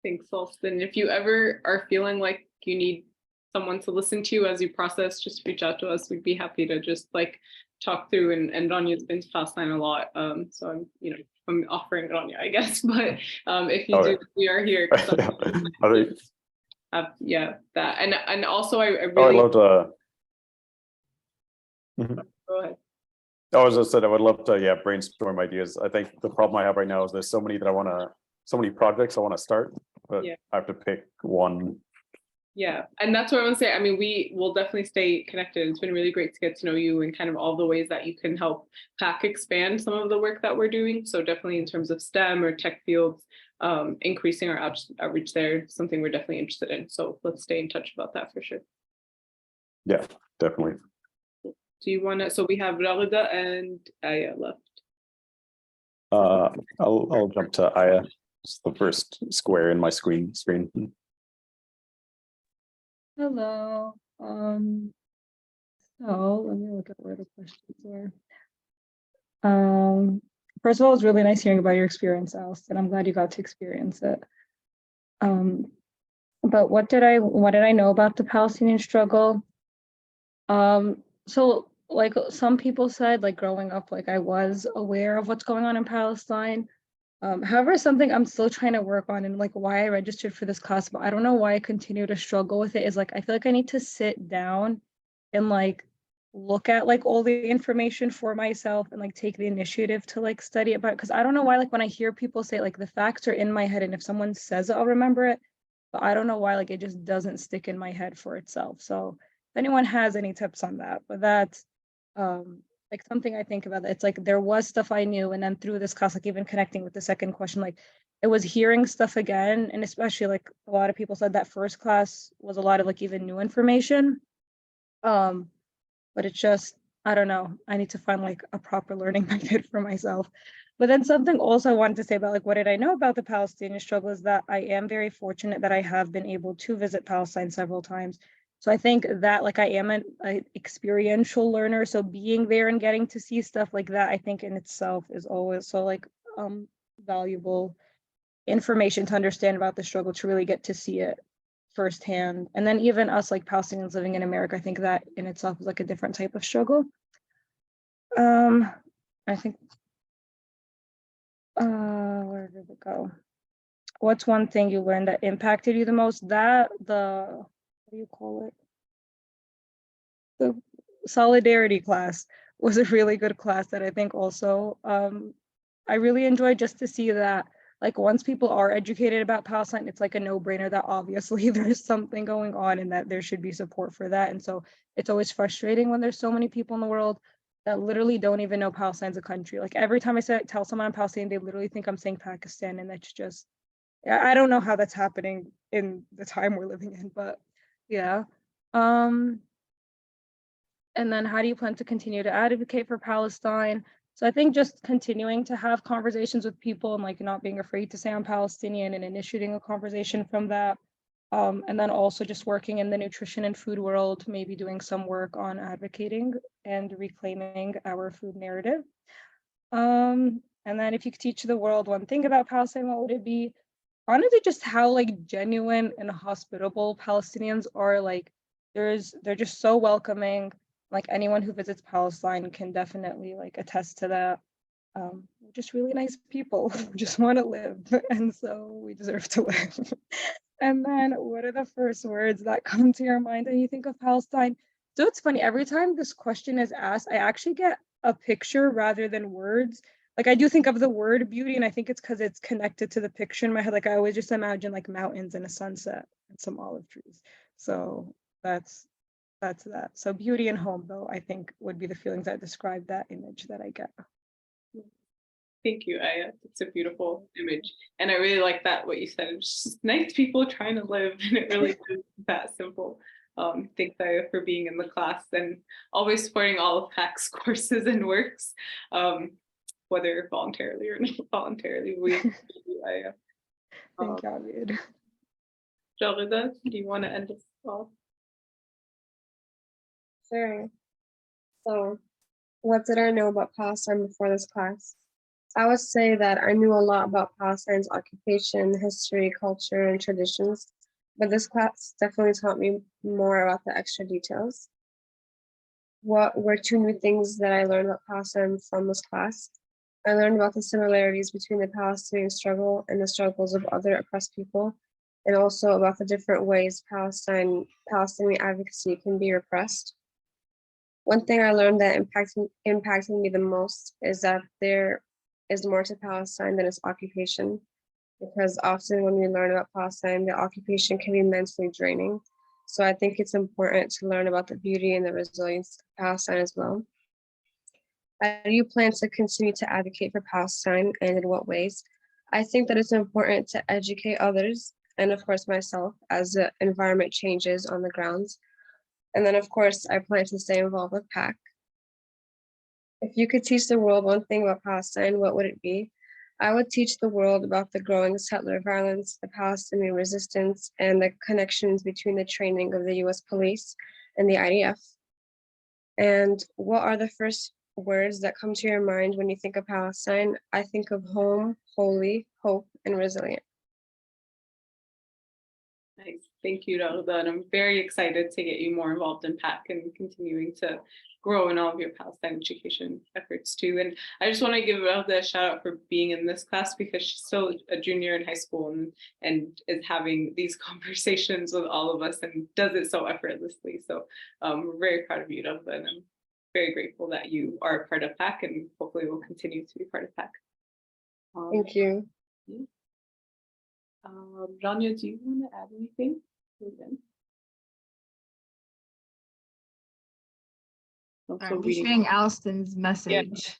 Thanks, Alston. If you ever are feeling like you need someone to listen to as you process, just reach out to us. We'd be happy to just like talk through, and Rania's been to Palestine a lot. So I'm offering Rania, I guess, but if you do, we are here. Yeah, that, and also I really. I'd love to. Go ahead. As I said, I would love to, brainstorm ideas. I think the problem I have right now is there's so many projects I want to start, but I have to pick one. Yeah, and that's what I want to say. I mean, we will definitely stay connected. It's been really great to get to know you and kind of all the ways that you can help PAC expand some of the work that we're doing. So definitely in terms of STEM or tech fields, increasing our outreach there, something we're definitely interested in. So let's stay in touch about that for sure. Yeah, definitely. Do you want to, so we have Ragda and Aya left. I'll jump to Aya. It's the first square in my screen. Hello. So let me look at where the questions were. First of all, it was really nice hearing about your experience, Alston. I'm glad you got to experience it. But what did I know about the Palestinian struggle? So like some people said, like growing up, like I was aware of what's going on in Palestine. However, something I'm still trying to work on, and like why I registered for this class, but I don't know why I continue to struggle with it, is like I feel like I need to sit down and like look at like all the information for myself and like take the initiative to like study it. But because I don't know why, like when I hear people say like the facts are in my head, and if someone says it, I'll remember it. But I don't know why, like it just doesn't stick in my head for itself. So if anyone has any tips on that, but that's like something I think about. It's like there was stuff I knew, and then through this class, like even connecting with the second question, like it was hearing stuff again, and especially like a lot of people said that first class was a lot of like even new information. But it's just, I don't know, I need to find like a proper learning method for myself. But then something also I wanted to say about like what did I know about the Palestinian struggle is that I am very fortunate that I have been able to visit Palestine several times. So I think that like I am an experiential learner. So being there and getting to see stuff like that, I think in itself is always so like valuable information to understand about the struggle, to really get to see it firsthand. And then even us like Palestinians living in America, I think that in itself is like a different type of struggle. I think, where did it go? What's one thing you learned that impacted you the most? That what do you call it? The solidarity class was a really good class that I think also I really enjoyed, just to see that like once people are educated about Palestine, it's like a no-brainer that obviously there's something going on and that there should be support for that. And so it's always frustrating when there's so many people in the world that literally don't even know Palestine's a country. Like every time I tell someone I'm Palestinian, they literally think I'm saying Pakistan, and that's just, I don't know how that's happening in the time we're living in, but yeah. And then how do you plan to continue to advocate for Palestine? So I think just continuing to have conversations with people and like not being afraid to say I'm Palestinian and initiating a conversation from that. And then also just working in the nutrition and food world, maybe doing some work on advocating and reclaiming our food narrative. And then if you could teach the world one thing about Palestine, what would it be? Honestly, just how like genuine and hospitable Palestinians are. Like they're just so welcoming. Like anyone who visits Palestine can definitely like attest to that. We're just really nice people who just want to live, and so we deserve to live. And then what are the first words that come to your mind when you think of Palestine? So it's funny, every time this question is asked, I actually get a picture rather than words. Like I do think of the word beauty, and I think it's because it's connected to the picture in my head. Like I always just imagine like mountains and a sunset and some olive trees. So that's that. So beauty and home, though, I think would be the feelings that describe that image that I get. Thank you, Aya. It's a beautiful image. And I really like that, what you said. It's just nice people trying to live, and it really is that simple. Thanks, Aya, for being in the class and always supporting all of PAC's courses and works, whether voluntarily or not voluntarily. We thank you, Aya. Thank you, Abid. Jalida, do you want to end us off? Sure. So, what did I know about Palestine before this class? I would say that I knew a lot about Palestine's occupation, history, culture, and traditions, but this class definitely taught me more about the extra details. What were two new things that I learned about Palestine from this class? I learned about the similarities between the Palestinian struggle and the struggles of other oppressed people, and also about the different ways Palestinian advocacy can be repressed. One thing I learned that impacted me the most is that there is more to Palestine than its occupation, because often when we learn about Palestine, the occupation can be mentally draining. So I think it's important to learn about the beauty and the resilience of Palestine as well. How do you plan to continue to advocate for Palestine, and in what ways? I think that it's important to educate others, and of course myself, as the environment changes on the grounds. And then of course, I plan to stay involved with PAC. If you could teach the world one thing about Palestine, what would it be? I would teach the world about the growing settler violence, the Palestinian resistance, and the connections between the training of the US police and the IDF. And what are the first words that come to your mind when you think of Palestine? I think of home, holy, hope, and resilient. Nice. Thank you, Jalida. And I'm very excited to get you more involved in PAC and continuing to grow in all of your Palestine education efforts too. And I just want to give Jalida a shout out for being in this class, because she's still a junior in high school and is having these conversations with all of us and does it so effortlessly. So we're very proud of you, Jalida, and I'm very grateful that you are a part of PAC and hopefully will continue to be part of PAC. Thank you. Yeah. Rania, do you want to add anything? I'm just reading Alston's message.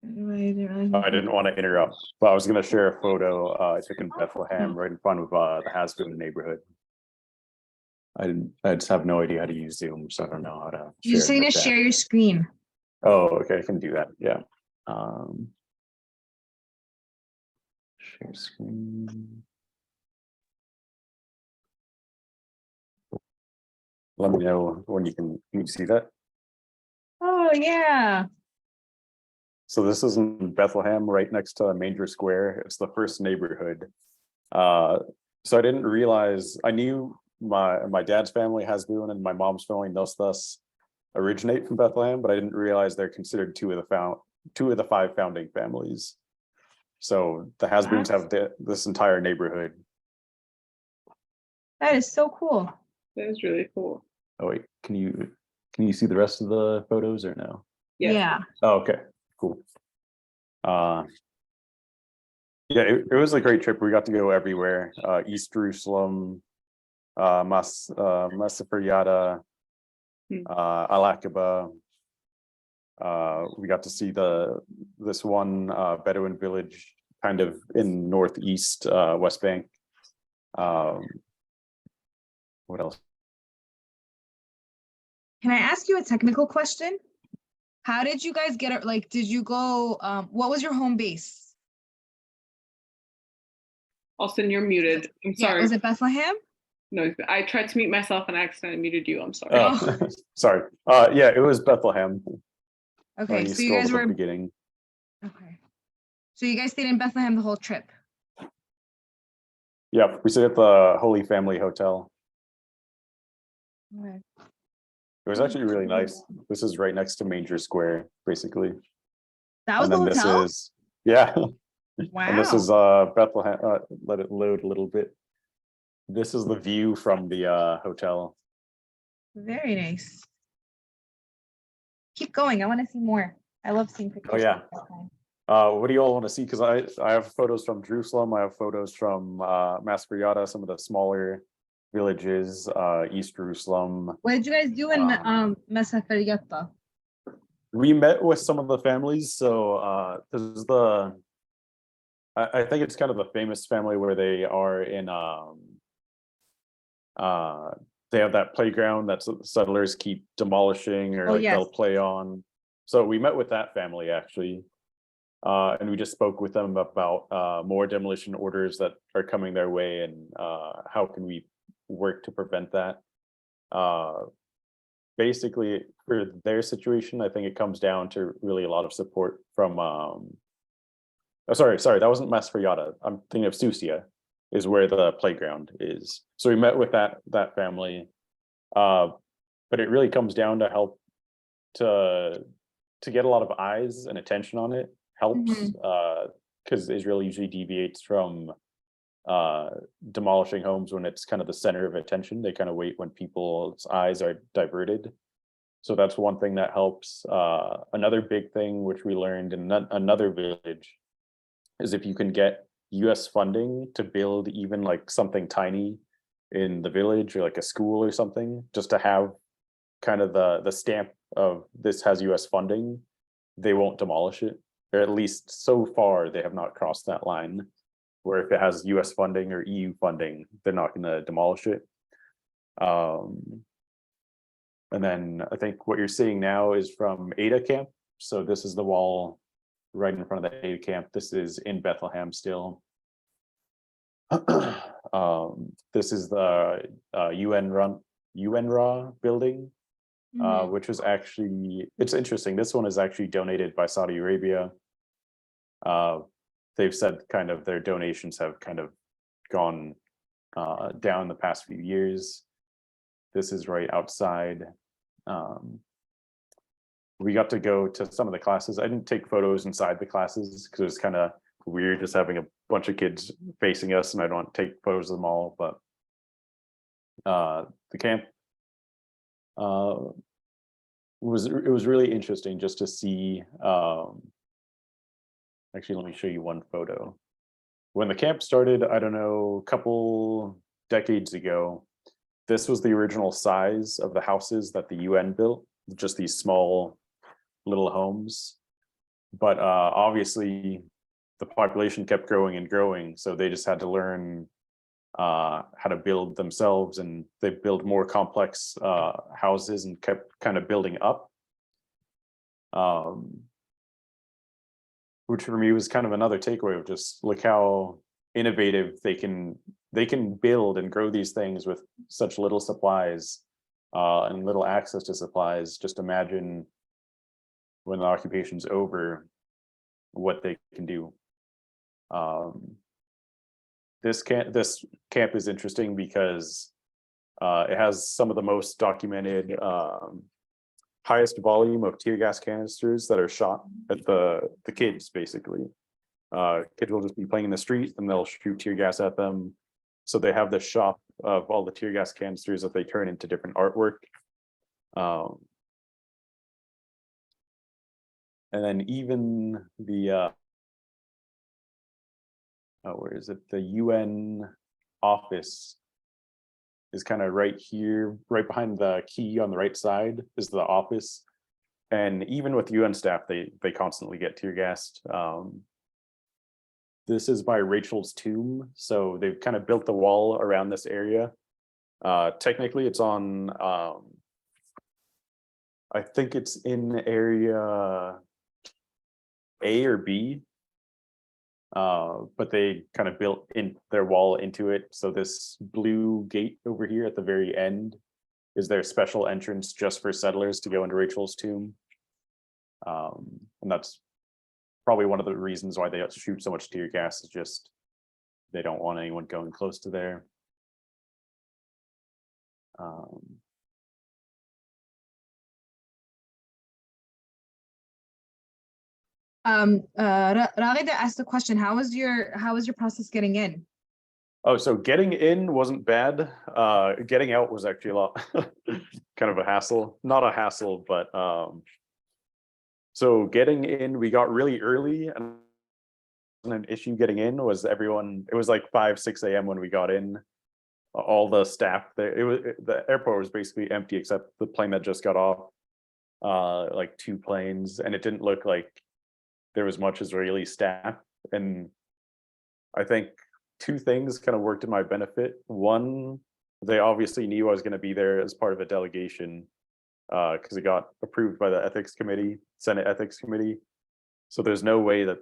I didn't want to interrupt, but I was going to share a photo I took in Bethlehem right in front of the Hasboon neighborhood. I just have no idea how to use Zoom, so I don't know how to. You just need to share your screen. Oh, okay, I can do that. Yeah. Share screen. Let me know when can you see that? Oh yeah. So this is in Bethlehem, right next to Manger Square. It's the first neighborhood. So I didn't realize, I knew my dad's family, Hasboon, and my mom's family, Nostas, originate from Bethlehem, but I didn't realize they're considered two of the five founding families. So the Hasboons have this entire neighborhood. That is so cool. That is really cool. Oh wait, can you see the rest of the photos or no? Yeah. Oh, okay, cool. Yeah, it was a great trip. We got to go everywhere. East Jerusalem, Masefer Yada, Al Aqaba. We got to see this one Bedouin village kind of in northeast West Bank. What else? Can I ask you a technical question? How did you guys get it? Like, did you go, what was your home base? Austin, you're muted. I'm sorry. Yeah, was it Bethlehem? No, I tried to mute myself and I accidentally muted you. I'm sorry. Oh, sorry. Yeah, it was Bethlehem. Okay, so you guys were beginning. Okay. So you guys stayed in Bethlehem the whole trip? Yeah, we stayed at the Holy Family Hotel. Okay. It was actually really nice. This is right next to Manger Square, basically. That was the hotel? Yeah, And this is Bethlehem. Let it load a little bit. This is the view from the hotel. Very nice. Keep going. I want to see more. I love seeing pictures. Oh yeah. from Palestine. What do you all want to see? Because I have photos from Jerusalem. I have photos from Masriata, some of the smaller villages, East Jerusalem. What did you guys do in Masafariyatta? We met with some of the families. So this is I think it's kind of the famous family where they are in they have that playground that settlers keep demolishing or they'll play on. So we met with that family actually. And we just spoke with them about more demolition orders that are coming their way and how can we work to prevent that. Basically, for their situation, I think it comes down to really a lot of support from. Sorry, that wasn't Masriata. I'm thinking of Susia, is where the playground is. So we met with that family, but it really comes down to help to get a lot of eyes and attention on it. Helps because Israel usually deviates from demolishing homes when it's kind of the center of attention. They kind of wait when people's eyes are diverted. So that's one thing that helps. Another big thing which we learned in another village is if you can get US funding to build even like something tiny in the village or like a school or something, just to have kind of the stamp of this has US funding, they won't demolish it. Or at least so far, they have not crossed that line where if it has US funding or EU funding, they're not going to demolish it. And then I think what you're seeing now is from Ada camp. So this is the wall right in front of the Ada camp. This is in Bethlehem still. This is the UNRWA building, which was actually, it's interesting. This one is actually donated by Saudi Arabia. They've said kind of their donations have kind of gone down the past few years. This is right outside. We got to go to some of the classes. I didn't take photos inside the classes because it was kind of weird just having a bunch of kids facing us and I don't want to take photos of them all, but the camp was really interesting just to see. Actually, let me show you one photo. When the camp started, I don't know, a couple decades ago, this was the original size of the houses that the UN built, just these small little homes. But obviously, the population kept growing and growing, so they just had to learn how to build themselves, and they built more complex houses and kept kind of building up. Which for me was kind of another takeaway of just look how innovative they can build and grow these things with such little supplies and little access to supplies. Just imagine when the occupation's over, what they can do. This camp is interesting because it has some of the most documented highest volume of tear gas canisters that are shot at the kids, basically. Kids will just be playing in the street and they'll shoot tear gas at them. So they have this shop of all the tear gas canisters that they turn into different artwork. And then even the, where is it? The UN office is kind of right here, right behind the key on the right side is the office. And even with UN staff, they constantly get tear gassed. This is by Rachel's tomb. So they've kind of built the wall around this area. Technically it's on, I think it's in area A or B. But they kind of built in their wall into it. So this blue gate over here at the very end is their special entrance just for settlers to go into Rachel's tomb. And that's probably one of the reasons why they shoot so much tear gas, is just they don't want anyone going close to there. Raghida asked the question, how was your process getting in? Oh, so getting in wasn't bad. Getting out was actually a lot kind of a hassle. Not a hassle, but so getting in, we got really early, and an issue getting in was everyone, it was like 5, 6 a.m. when we got in. All the staff there, the airport was basically empty except the plane that just got off. Like 2 planes, and it didn't look like there was much Israeli staff. And I think 2 things kind of worked in my benefit. One, they obviously knew I was going to be there as part of a delegation because it got approved by the ethics committee, Senate ethics committee. So there's no way that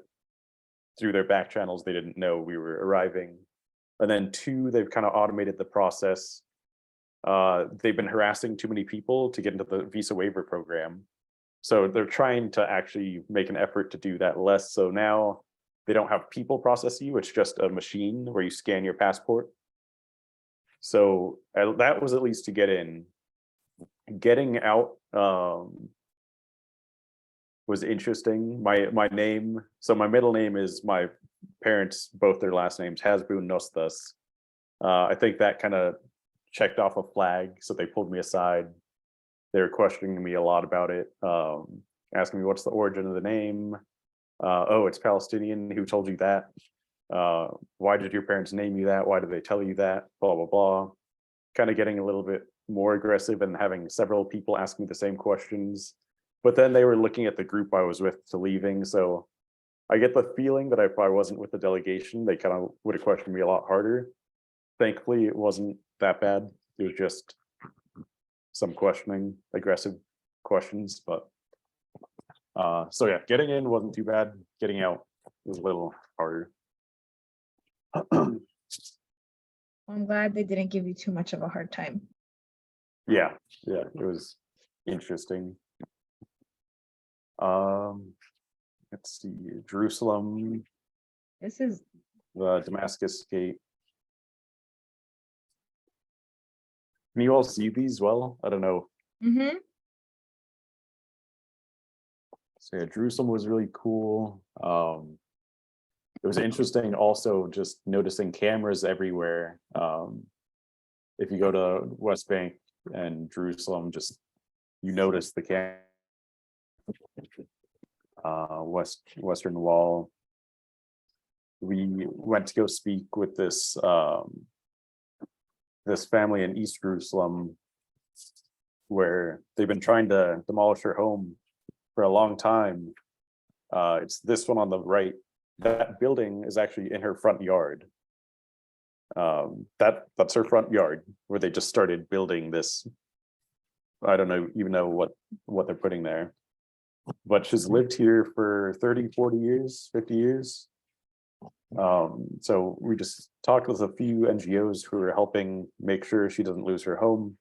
through their back channels they didn't know we were arriving. And then 2, they've kind of automated the process. They've been harassing too many people to get into the visa waiver program. So they're trying to actually make an effort to do that less. So now they don't have people process you. It's just a machine where you scan your passport. So that was at least to get in. Getting out was interesting. My name, so my middle name is my parents, both their last names, Hasbun Nostas. I think that kind of checked off a flag, so they pulled me aside. They were questioning me a lot about it, asking me what's the origin of the name. Oh, it's Palestinian. Who told you that? Why did your parents name you that? Why did they tell you that? Blah, blah, blah. Kind of getting a little bit more aggressive and having several people ask me the same questions. But then they were looking at the group I was with to leaving. So I get the feeling that if I wasn't with the delegation, they kind of would have questioned me a lot harder. Thankfully, it wasn't that bad. It was just some questioning, aggressive questions. But so yeah, getting in wasn't too bad. Getting out was a little harder. I'm glad they didn't give you too much of a hard time. Yeah, it was interesting. Let's see, Jerusalem. This is the Damascus Gate. Can you all see these well? I don't know. Mm-hmm. So yeah, Jerusalem was really cool. It was interesting also just noticing cameras everywhere. If you go to West Bank and Jerusalem, just you notice the Western Wall. We went to go speak with this this family in East Jerusalem where they've been trying to demolish her home for a long time. It's this one on the right. That building is actually in her front yard. That's her front yard where they just started building this. I don't even know what they're putting there, but she's lived here for 30, 40 years, 50 years. So we just talked with a few NGOs who are helping make sure she doesn't lose her home,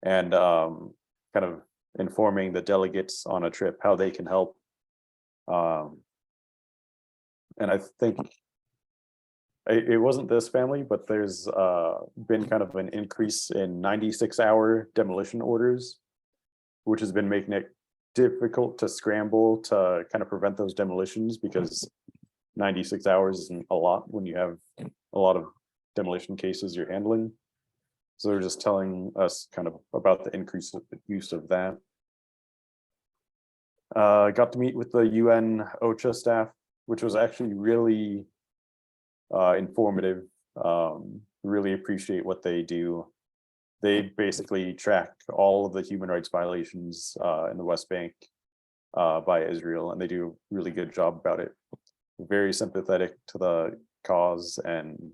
and kind of informing the delegates on a trip how they can help. And I think it wasn't this family, but there's been kind of an increase in 96-hour demolition orders, which has been making it difficult to scramble to kind of prevent those demolitions, because 96 hours isn't a lot when you have a lot of demolition cases you're handling. So they're just telling us kind of about the increase of the use of that. Got to meet with the UN OCHA staff, which was actually really informative. Really appreciate what they do. They basically track all of the human rights violations in the West Bank by Israel, and they do a really good job about it. Very sympathetic to the cause, and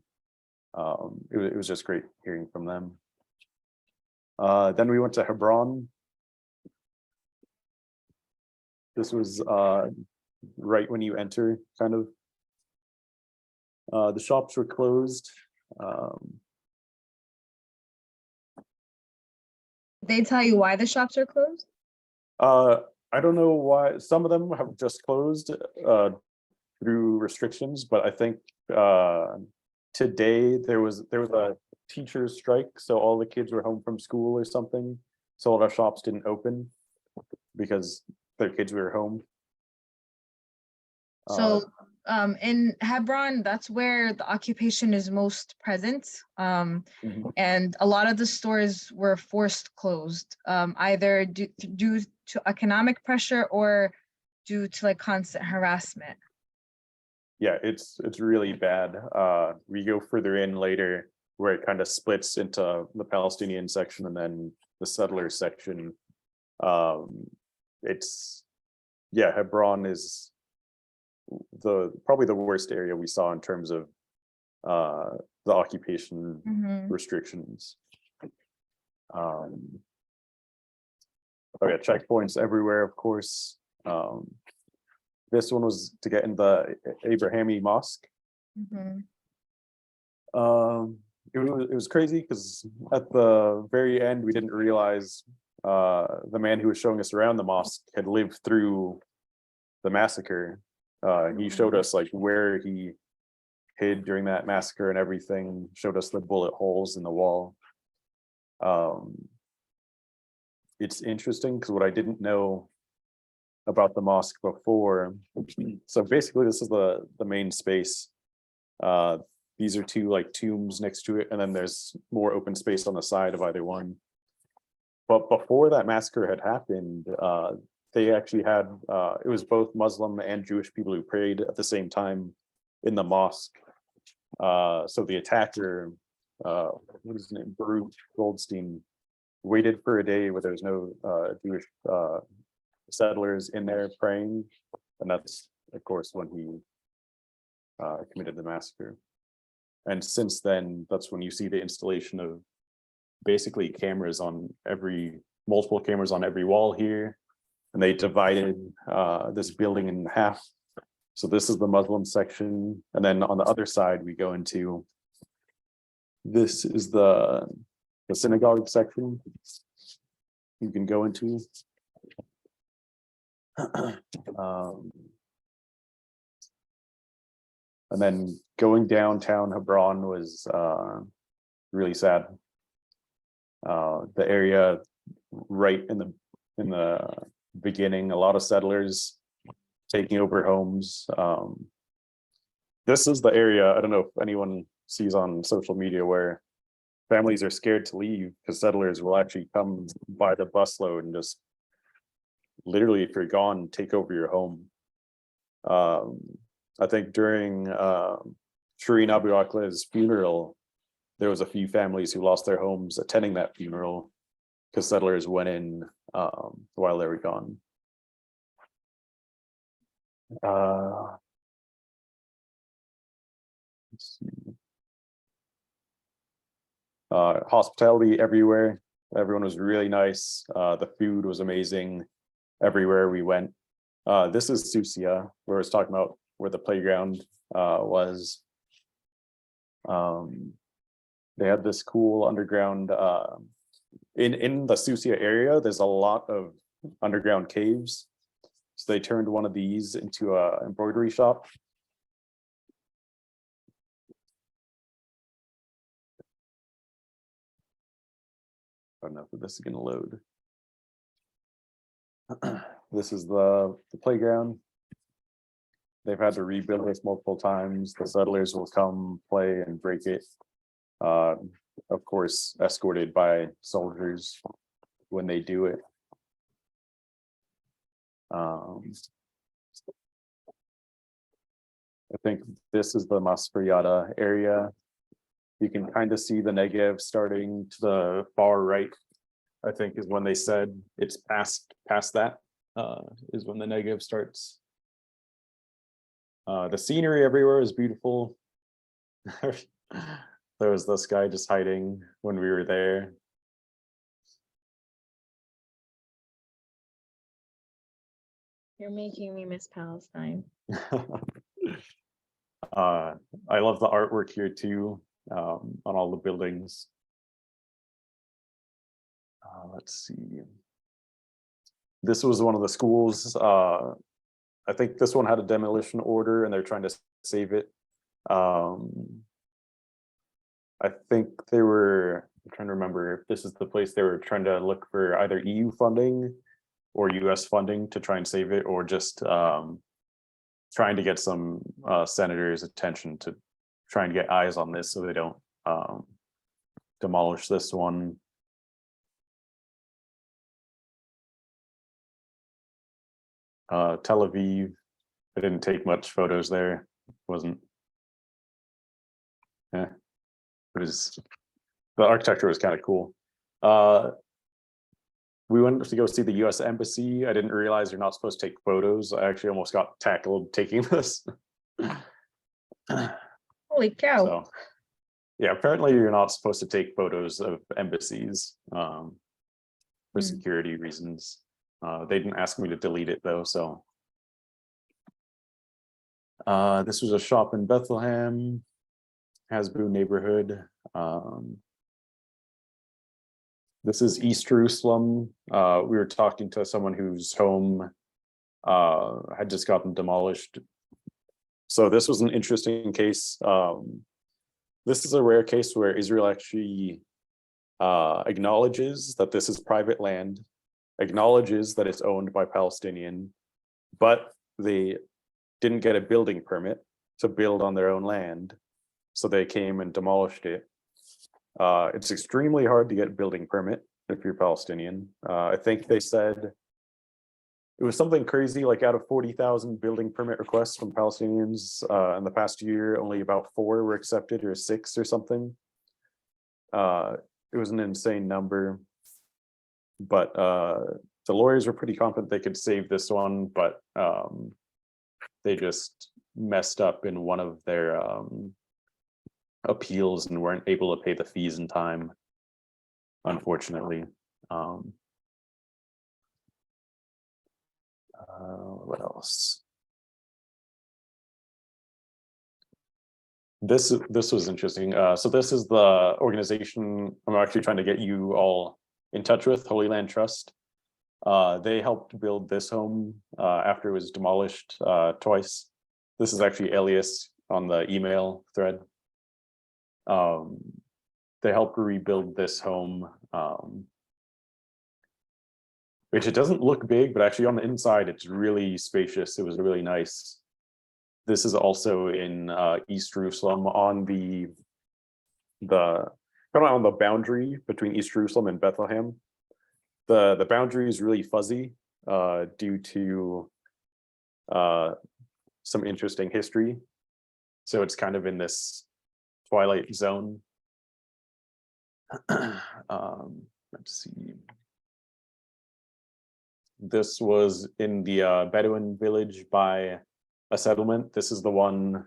it was just great hearing from them. Then we went to Hebron. This was right when you enter, kind of. The shops were closed. They tell you why the shops are closed? I don't know why. Some of them have just closed through restrictions, but I think today there was a teachers' strike, so all the kids were home from school or something. So all our shops didn't open because their kids were home. So in Hebron, that's where the occupation is most present. And a lot of the stores were forced closed, either due to economic pressure or due to like constant harassment. Yeah, it's really bad. We go further in later where it kind of splits into the Palestinian section and then the settler section. Hebron is probably the worst area we saw in terms of the occupation restrictions. Checkpoints everywhere, of course. This one was to get in the Abrahami Mosque. It was crazy because at the very end we didn't realize the man who was showing us around the mosque had lived through the massacre. He showed us like where he hid during that massacre and everything, showed us the bullet holes in the wall. It's interesting because what I didn't know about the mosque before, so basically this is the main space. These are two like tombs next to it, and then there's more open space on the side of either one. But before that massacre had happened, they actually had, it was both Muslim and Jewish people who prayed at the same time in the mosque. So the attacker, what is his name, Baruch Goldstein, waited for a day where there was no Jewish settlers in there praying. And that's, of course, when he committed the massacre. And since then, that's when you see the installation of basically cameras on multiple cameras on every wall here. And they divided this building in half. So this is the Muslim section. And then on the other side, we go into, this is the synagogue section you can go into. And then going downtown Hebron was really sad. The area right in the beginning, a lot of settlers taking over homes. This is the area, I don't know if anyone sees on social media, where families are scared to leave because settlers will actually come by the busload and just literally, if you're gone, take over your home. I think during Shireen Abu Akleh's funeral, there was a few families who lost their homes attending that funeral because settlers went in while they were gone. Let's see. Hospitality everywhere. Everyone was really nice. The food was amazing everywhere we went. This is Susia, where I was talking about where the playground was. They had this cool underground, in the Susia area, there's a lot of underground caves. So they turned one of these into an embroidery shop. I don't know if this is going to load. This is the playground. They've had to rebuild this multiple times. The settlers will come play and break it. Of course, escorted by soldiers when they do it. I think this is the Masriyada area. You can kind of see the Negev starting to the far right, I think is when they said it's past that, is when the Negev starts. The scenery everywhere is beautiful. There was this guy just hiding when we were there. You're making me miss Palestine. I love the artwork here too, on all the buildings. Let's see. This was one of the schools. I think this one had a demolition order and they're trying to save it. I think they were, I'm trying to remember if this is the place they were trying to look for either EU funding or US funding to try and save it, or just trying to get some senators' attention to trying to get eyes on this so they don't demolish this one. Tel Aviv, I didn't take much photos there. Wasn't. Yeah, it was. The architecture was kind of cool. We went to go see the U.S. Embassy. I didn't realize you're not supposed to take photos. I actually almost got tackled taking this. Holy cow. So, yeah, apparently you're not supposed to take photos of embassies for security reasons. They didn't ask me to delete it though, so. This was a shop in Bethlehem, Hasbro neighborhood. This is East Jerusalem. We were talking to someone whose home had just gotten demolished. So this was an interesting case. This is a rare case where Israel actually acknowledges that this is private land, acknowledges that it's owned by Palestinian, but they didn't get a building permit to build on their own land. So they came and demolished it. It's extremely hard to get a building permit if you're Palestinian. I think they said it was something crazy, like out of 40,000 building permit requests from Palestinians in the past year, only about 4 were accepted, or 6 or something. It was an insane number, but the lawyers were pretty confident they could save this one, but they just messed up in one of their appeals and weren't able to pay the fees in time, unfortunately. What else? This was interesting. So this is the organization I'm actually trying to get you all in touch with, Holy Land Trust. They helped build this home after it was demolished twice. This is actually Elias on the email thread. They helped rebuild this home, which it doesn't look big, but actually on the inside, it's really spacious. It was really nice. This is also in East Jerusalem on the kind of on the boundary between East Jerusalem and Bethlehem. The boundary is really fuzzy due to some interesting history. So it's kind of in this twilight zone. Let's see. This was in the Bedouin village by a settlement. This is the one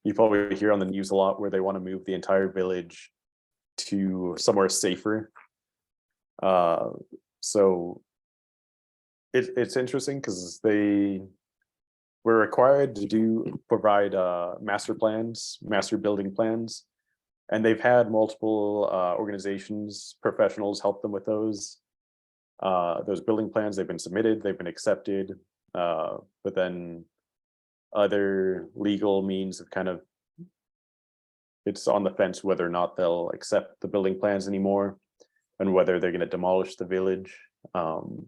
you probably hear on the news a lot, where they want to move the entire village to somewhere safer. So it's interesting because they were required to provide master building plans, and they've had multiple organizations, professionals help them with those building plans. They've been submitted, they've been accepted, but then other legal means of kind of, it's on the fence whether or not they'll accept the building plans anymore and whether they're going to demolish the village. And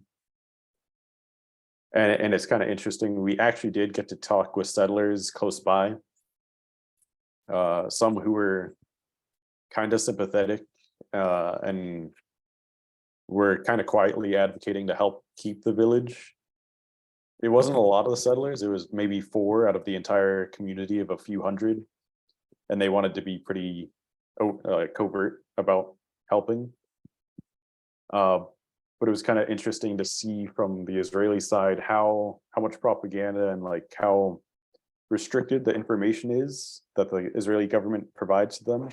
it's kind of interesting. We actually did get to talk with settlers close by, some who were kind of sympathetic and were kind of quietly advocating to help keep the village. It wasn't a lot of the settlers. It was maybe 4 out of the entire community of a few hundred. And they wanted to be pretty covert about helping. But it was kind of interesting to see from the Israeli side how much propaganda and like how restricted the information is that the Israeli government provides to them.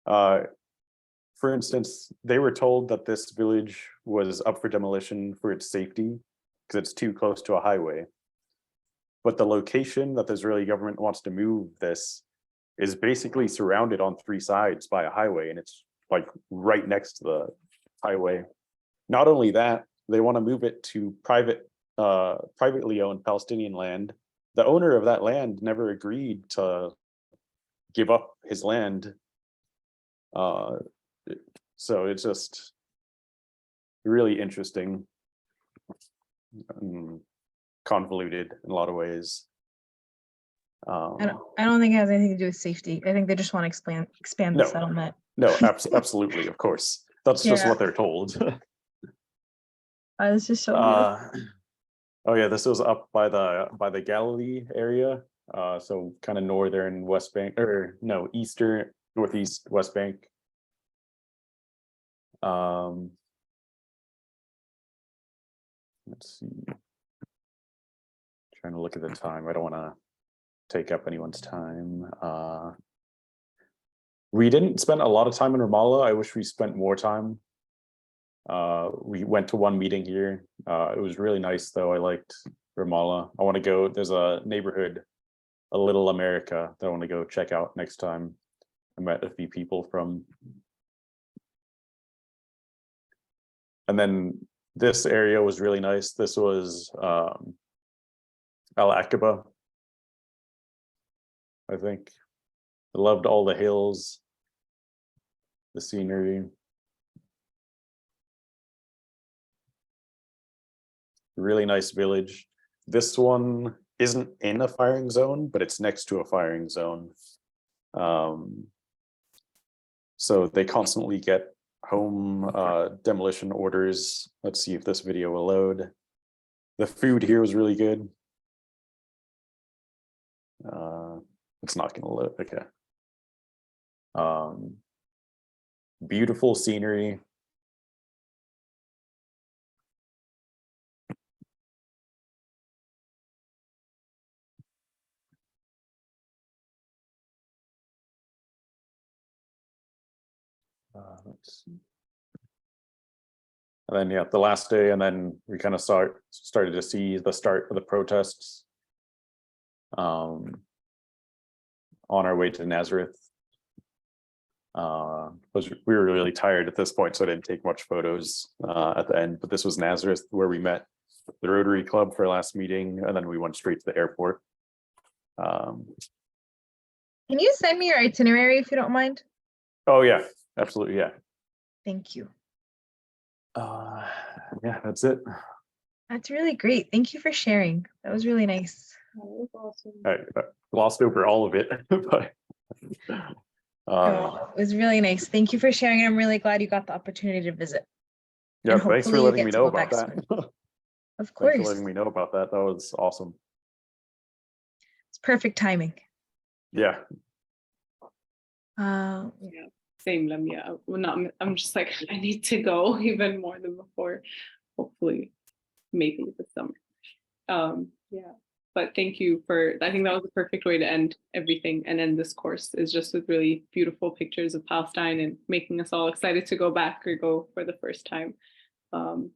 For instance, they were told that this village was up for demolition for its safety because it's too close to a highway. But the location that the Israeli government wants to move this is basically surrounded on 3 sides by a highway, and it's like right next to the highway. Not only that, they want to move it to privately owned Palestinian land. The owner of that land never agreed to give up his land. So it's just really interesting, convoluted in a lot of ways. I don't think it has anything to do with safety. I think they just want to expand the No. settlement. No, absolutely, of course. That's just Yeah. what they're told. This is so beautiful. Oh yeah, this was up by the Galilee area. So kind of northern West Bank, or no, eastern, northeast West Bank. Let's see. Trying to look at the time. I don't want to take up anyone's time. We didn't spend a lot of time in Ramallah. I wish we spent more time. We went to one meeting here. It was really nice though. I liked Ramallah. I want to go, there's a neighborhood, a Little America, that I want to go check out next time. I met a few people from. And then this area was really nice. This was Al Aqaba, I think. I loved all the hills, the scenery. Really nice village. This one isn't in a firing zone, but it's next to a firing zone. So they constantly get home demolition orders. Let's see if this video will load. The food here was really good. It's not gonna load, okay. Beautiful scenery. Let's see. And then yeah, the last day, and then we kind of started to see the start of the protests on our way to Nazareth. We were really tired at this point, so I didn't take much photos at the end, but this was Nazareth where we met the Rotary Club for our last meeting, and then we went straight to the airport. Can you send me your itinerary if you don't mind? Oh yeah, absolutely, yeah. Thank you. Yeah, that's it. That's really great. Thank you for sharing. That was really nice. That was awesome. I glossed over all of it, but It was really nice. Thank you for sharing. I'm really glad you got the opportunity to visit. yeah, And thanks for hopefully you letting get me to know go about back that. soon. Of Thanks course. for letting me know about that. That was awesome. It's perfect timing. Yeah. Uh, Yeah, same, Lamia. Well, not, I'm just like, I need to go even more than before. Hopefully, maybe this summer. Yeah, but thank you for, I think that was the perfect way to end everything and end this course, is just with really beautiful pictures of Palestine and making us all excited to go back or go for the first time.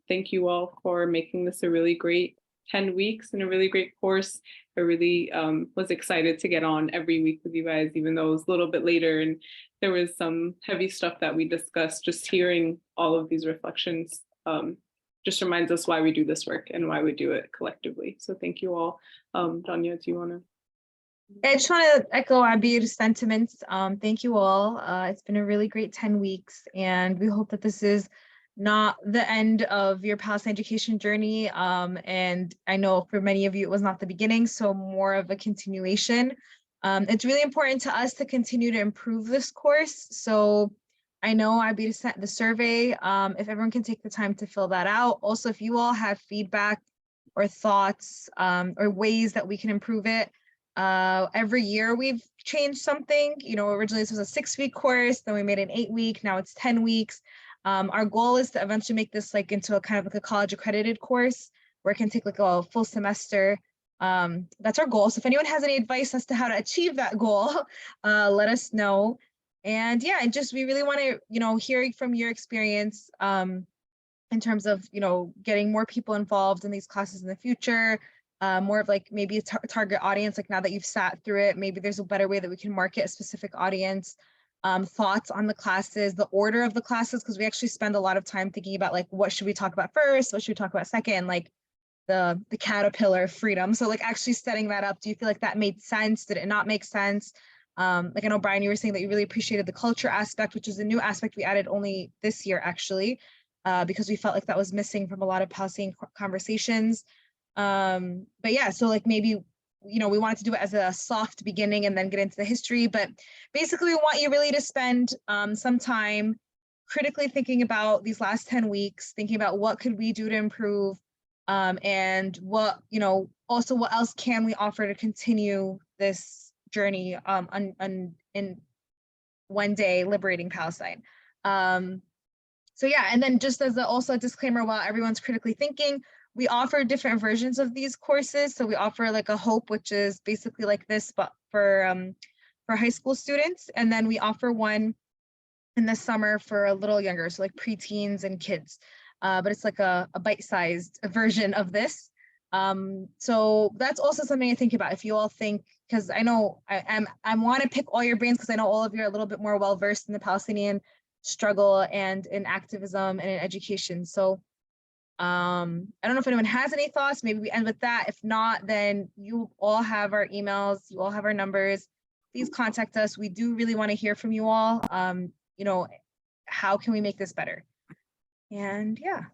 Thank you all for making this a really great 10 weeks and a really great course. I really was excited to get on every week with you guys, even though it was a little bit later and there was some heavy stuff that we discussed. Just hearing all of these reflections just reminds us why we do this work and why we do it collectively. So thank you all. Danya, do you want to? I just want to echo Abir's sentiments. Thank you all. It's been a really great 10 weeks, and we hope that this is not the end of your Palestine education journey. And I know for many of you, it was not the beginning, so more of a continuation. It's really important to us to continue to improve this course. So I know Abir sent the survey. If everyone can take the time to fill that out. Also, if you all have feedback or thoughts or ways that we can improve it, every year we've changed something. You know, originally this was a 6-week course, then we made it an 8-week, now it's 10 weeks. Our goal is to eventually make this like into a kind of like a college accredited course where it can take like a full semester. That's our goal. So if anyone has any advice as to how to achieve that goal, let us know. And yeah, and just we really want to, you know, hear from your experience in terms of, you know, getting more people involved in these classes in the future. More of like maybe a target audience, like now that you've sat through it, maybe there's a better way that we can market a specific audience. Thoughts on the classes, the order of the classes, because we actually spend a lot of time thinking about like what should we talk about first, what should we talk about second, like the caterpillar of freedom. So like actually setting that up, do you feel like that made sense? Did it not make sense? Like I know, Brian, you were saying that you really appreciated the culture aspect, which is a new aspect we added only this year actually, because we felt like that was missing from a lot of Palestinian conversations. But yeah, so like maybe we wanted to do it as a soft beginning and then get into the history. But basically, we want you really to spend some time critically thinking about these last 10 weeks, thinking about what could we do to improve, and what, also what else can we offer to continue this journey in one day liberating Palestine. So yeah, and then just as also a disclaimer, while everyone's critically thinking, we offer different versions of these courses. So we offer like a Hope, which is basically like this, but for high school students. And then we offer one in the summer for a little younger, so like preteens and kids. But it's like a bite-sized version of this. So that's also something to think about. If you all think, because I know I want to pick all your brains, because I know all of you are a little bit more well-versed in the Palestinian struggle and in activism and in education. So I don't know if anyone has any thoughts. Maybe we end with that. If not, then you all have our emails, you all have our numbers. Please contact us. We do really want to hear from you all. How can we make this better? And yeah.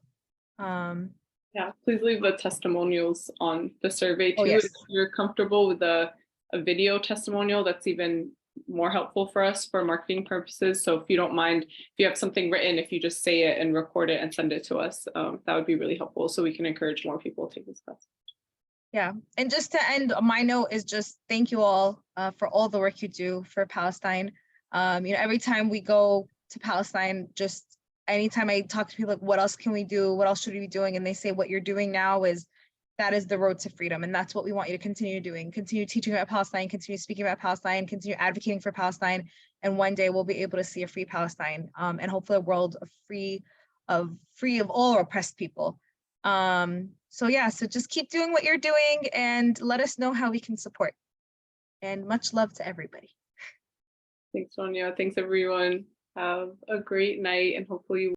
Yeah, please leave the testimonials on the survey too. Oh, yes. If you're comfortable with a video testimonial, that's even more helpful for us for marketing purposes. So if you don't mind, if you have something written, if you just say it and record it and send it to us, that would be really helpful so we can encourage more people to take this class. Yeah, and just to end, my note is just thank you all for all the work you do for Palestine. Every time we go to Palestine, just anytime I talk to people, like, what else can we do? What else should we be doing? And they say, what you're doing now that is the road to freedom. And that's what we want you to continue doing. Continue teaching about Palestine, continue speaking about Palestine, continue advocating for Palestine. And one day we'll be able to see a free Palestine, and hopefully a world free of all oppressed people. So yeah, so just keep doing what you're doing and let us know how we can support. And much love to everybody. Thanks, Sonia. Thanks, everyone. Have a great night, and hopefully